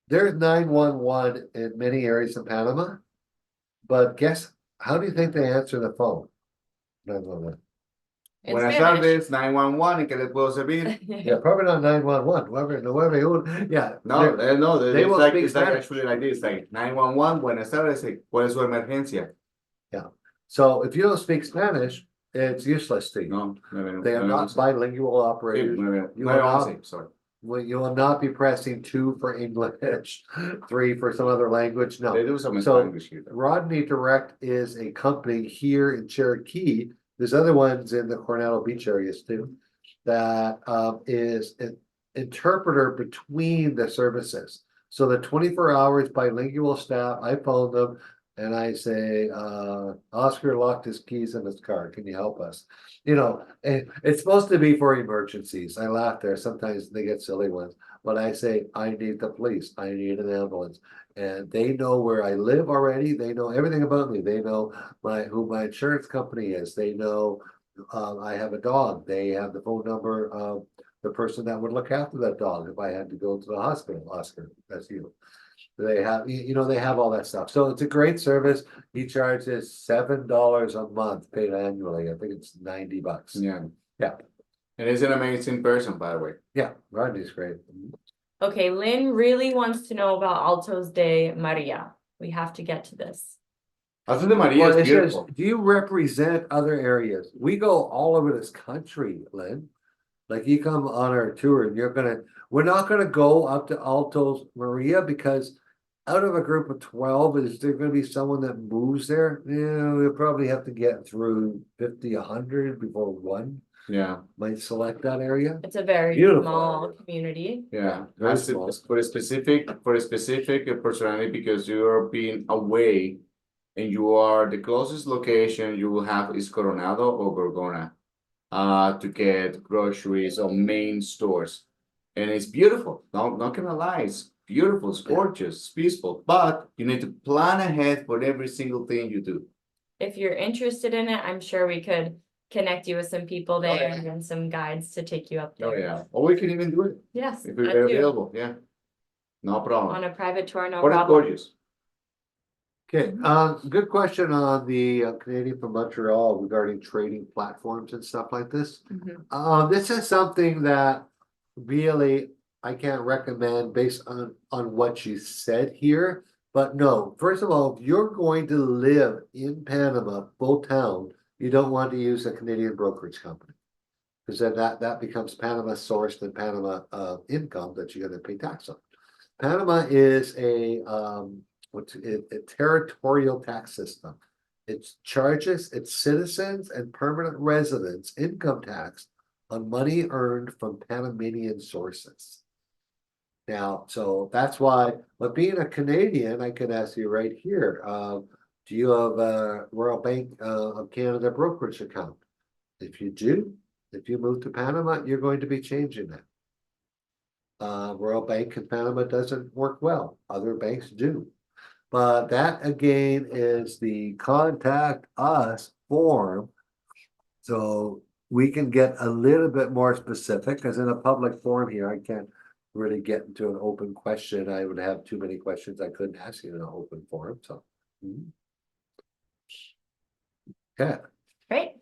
There's 911 in many areas of Panama, but how do you think they answer the phone? 911. In Buenas Spanish. tardes, 911, ¿en qué le puedo servir? Yeah, probably not 911. Yeah. No, no, they will speak it's like Spanish. actually like this, like 911, buenas tardes, ¿cuál es su emergencia? So if you don't speak Spanish, it's useless to you. No, They are not bilingual operators. You are not- sorry. You will not be pressing 2 for English, 3 for some other language. No. They do some So, Spanish here. Rodney Direct is a company here in Cherokee. There's other ones in the Coronado Beach areas too. That is an interpreter between the services. So the 24 hours bilingual staff, I phone them and I say, Oscar locked his keys in his car. Can you help us? It's supposed to be for emergencies. I laugh there. Sometimes they get silly ones, but I say, I need the police. I need an ambulance. And they know where I live already. They know everything about me. They know who my insurance company is. They know I have a dog. They have the phone number of the person that would look after that dog if I had to go to the hospital. Oscar, that's you. They have, they have all that stuff. So it's a great service. He charges $7 a month paid annually. I think it's $90. Yeah. Yeah. And he's an amazing person, by the way. Yeah, Rodney's great. Okay, Lynn really wants to know about Altos de Maria. We have to get to this. Altos de Maria Well, is it says, beautiful. do you represent other areas? We go all over this country, Lynn. Like you come on our tour and we're not gonna go up to Altos Maria because out of a group of 12, is there gonna be someone that moves there? Yeah, we'll probably have to get through 50, 100 before one Yeah, might select that area. It's a very Beautiful small area. community. yeah. Very As to- small. for a specific personality, because you are being away and the closest location you will have is Coronado or Gorgona to get groceries or main stores. And it's beautiful. Not gonna lie, it's beautiful, it's gorgeous, it's peaceful, but you need to plan ahead for every single thing you do. If you're interested in it, I'm sure we could connect you with some people there yeah. and some guides to take you up Oh, there. yeah. Or we can even do it Yes, if I we're do. available, yeah. No problem. On a private tour, no But it's problem. gorgeous. Okay, good question on the Canadian from Montreal regarding trading platforms and stuff like this. Mhm. This is something that really I can't recommend based on what you said here. But no, first of all, if you're going to live in Panama full town, you don't want to use a Canadian brokerage company. Because then that becomes Panama sourced and Panama income that you're gonna pay tax on. Panama is a territorial tax system. It charges its citizens and permanent residents income tax on money earned from Panamanian sources. Now, so that's why, but being a Canadian, I can ask you right here, do you have a Royal Bank of Canada brokerage account? If you do, if you move to Panama, you're going to be changing that. Royal Bank in Panama doesn't work well. Other banks do. But that again is the contact us form. So we can get a little bit more specific, because in a public forum here, I can't really get into an open question. I would have too many questions I couldn't ask you in an open forum, so. Okay, Great.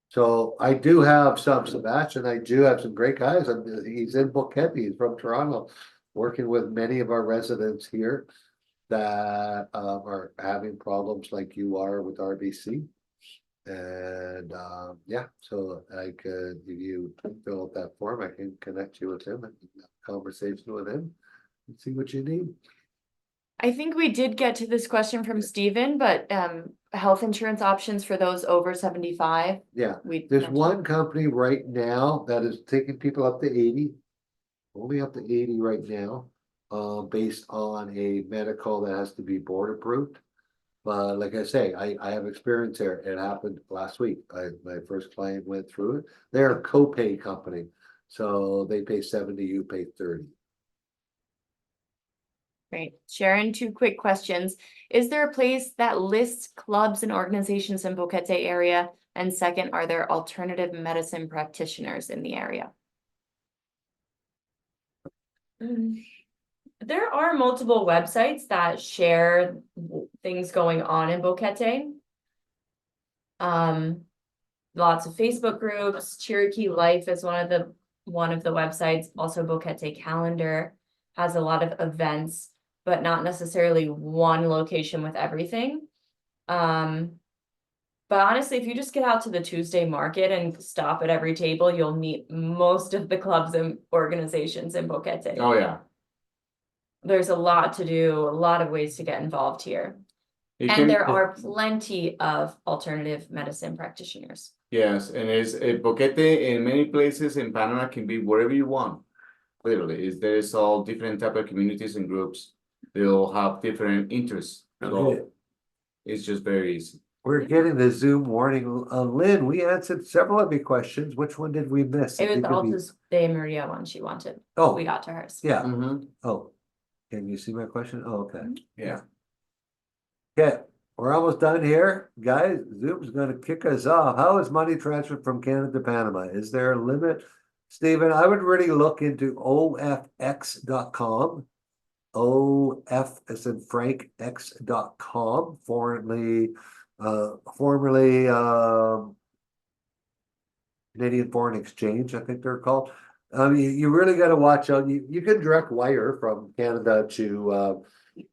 so I do have some Sebastian, I do have some great guys. He's in Boquete, he's from Toronto, working with many of our residents here that are having problems like you are with RBC. And yeah, so I could, if you fill out that form, I can connect you with him and have a conversation with him and see what you need. I think we did get to this question from Steven, but health insurance options for those over 75. Yeah, We there's mentioned. one company right now that is taking people up to 80, only up to 80 right now, based on a medical that has to be board approved. But like I say, I have experience there. It happened last week. My first client went through it. They're a copay company. So they pay 70, you pay 30. Great. Sharon, 2 quick questions. Is there a place that lists clubs and organizations in Boquete area? And second, are there alternative medicine practitioners in the area? There are multiple websites that share things going on in Boquete. Lots of Facebook groups. Cherokee Life is one of the websites. Also, Boquete Calendar has a lot of events, but not necessarily one location with everything. But honestly, if you just get out to the Tuesday market and stop at every table, you'll meet most of the clubs and organizations in Boquete. Oh, yeah. There's a lot to do, a lot of ways to get involved here. And there are plenty of alternative medicine practitioners. Yes, and it's Boquete in many places in Panama can be wherever you want. Literally, there's all different type of communities and groups. They'll have different interests. So it's just very easy. We're getting the Zoom warning. Lynn, we answered several of your questions. Which one did we miss? It was If the you could be- Altus de Maria one she wanted. Oh, We got to hers. yeah. Mhm. Oh, can you see my question? Oh, okay. Yeah. Okay, we're almost done here. Guys, Zoom's gonna kick us off. How is money transferred from Canada to Panama? Is there a limit? Stephen, I would really look into ofx.com. OF as in Frank X.com, formerly Canadian Foreign Exchange, I think they're called. You really got to watch out. You can direct wire from Canada to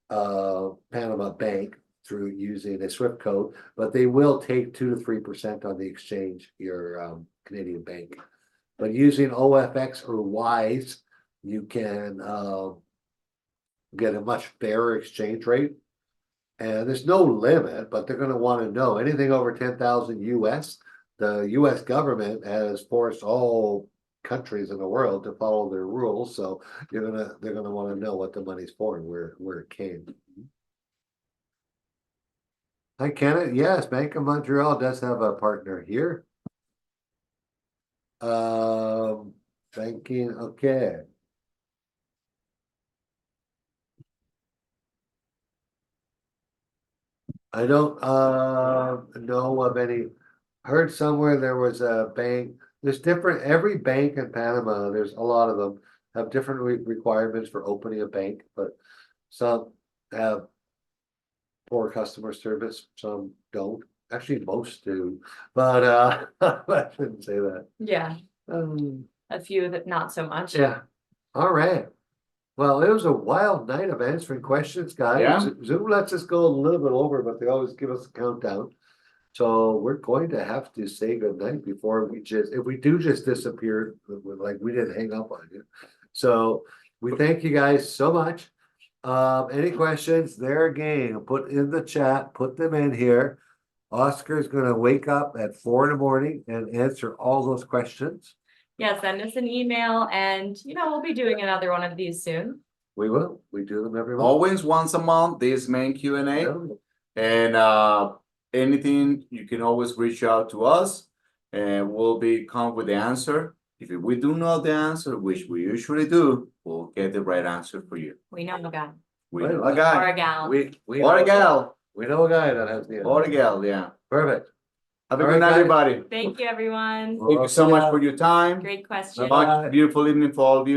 Panama Bank through using a SWIFT code, but they will take 2 to 3% on the exchange, your Canadian bank. But using OFX or WISE, you can get a much fairer exchange rate. And there's no limit, but they're going to want to know anything over 10,000 US. The US government has forced all countries in the world to follow their rules, so they're gonna want to know what the money's for and where it came. Hi, Kenneth. Yes, Bank of Montreal does have a partner here. Banking, okay. I don't know of any. Heard somewhere there was a bank. There's different, every bank in Panama, there's a lot of them have different requirements for opening a bank, but some have poor customer service, some don't. Actually, most do, but I shouldn't say that. Yeah, a few that not so much. Yeah. All right. Well, it was a wild night of answering questions, guys. Yeah. Zoom lets us go a little bit over, but they always give us a countdown. So we're going to have to say goodnight before we if we do just disappear, like we didn't hang up on you. So we thank you guys so much. Any questions? There again, put in the chat, put them in here. Oscar's gonna wake up at 4 in the morning and answer all those questions. Yeah, send us an email and, we'll be doing another one of these soon. We will. We do them every month. Always once a month, this main Q&A. Yeah. And anything, you can always reach out to us and we'll come with the answer. If we do know the answer, which we usually do, we'll get the right answer for you. We know a guy We Right, know a or guy, a gal. We or a know- gal, We know a guy that has the. or a gal, yeah. Perfect. Have a All good right, night, guys. everybody. Thank you, everyone. Thank you so much for your time. Great question. Much beautiful evening for all of you.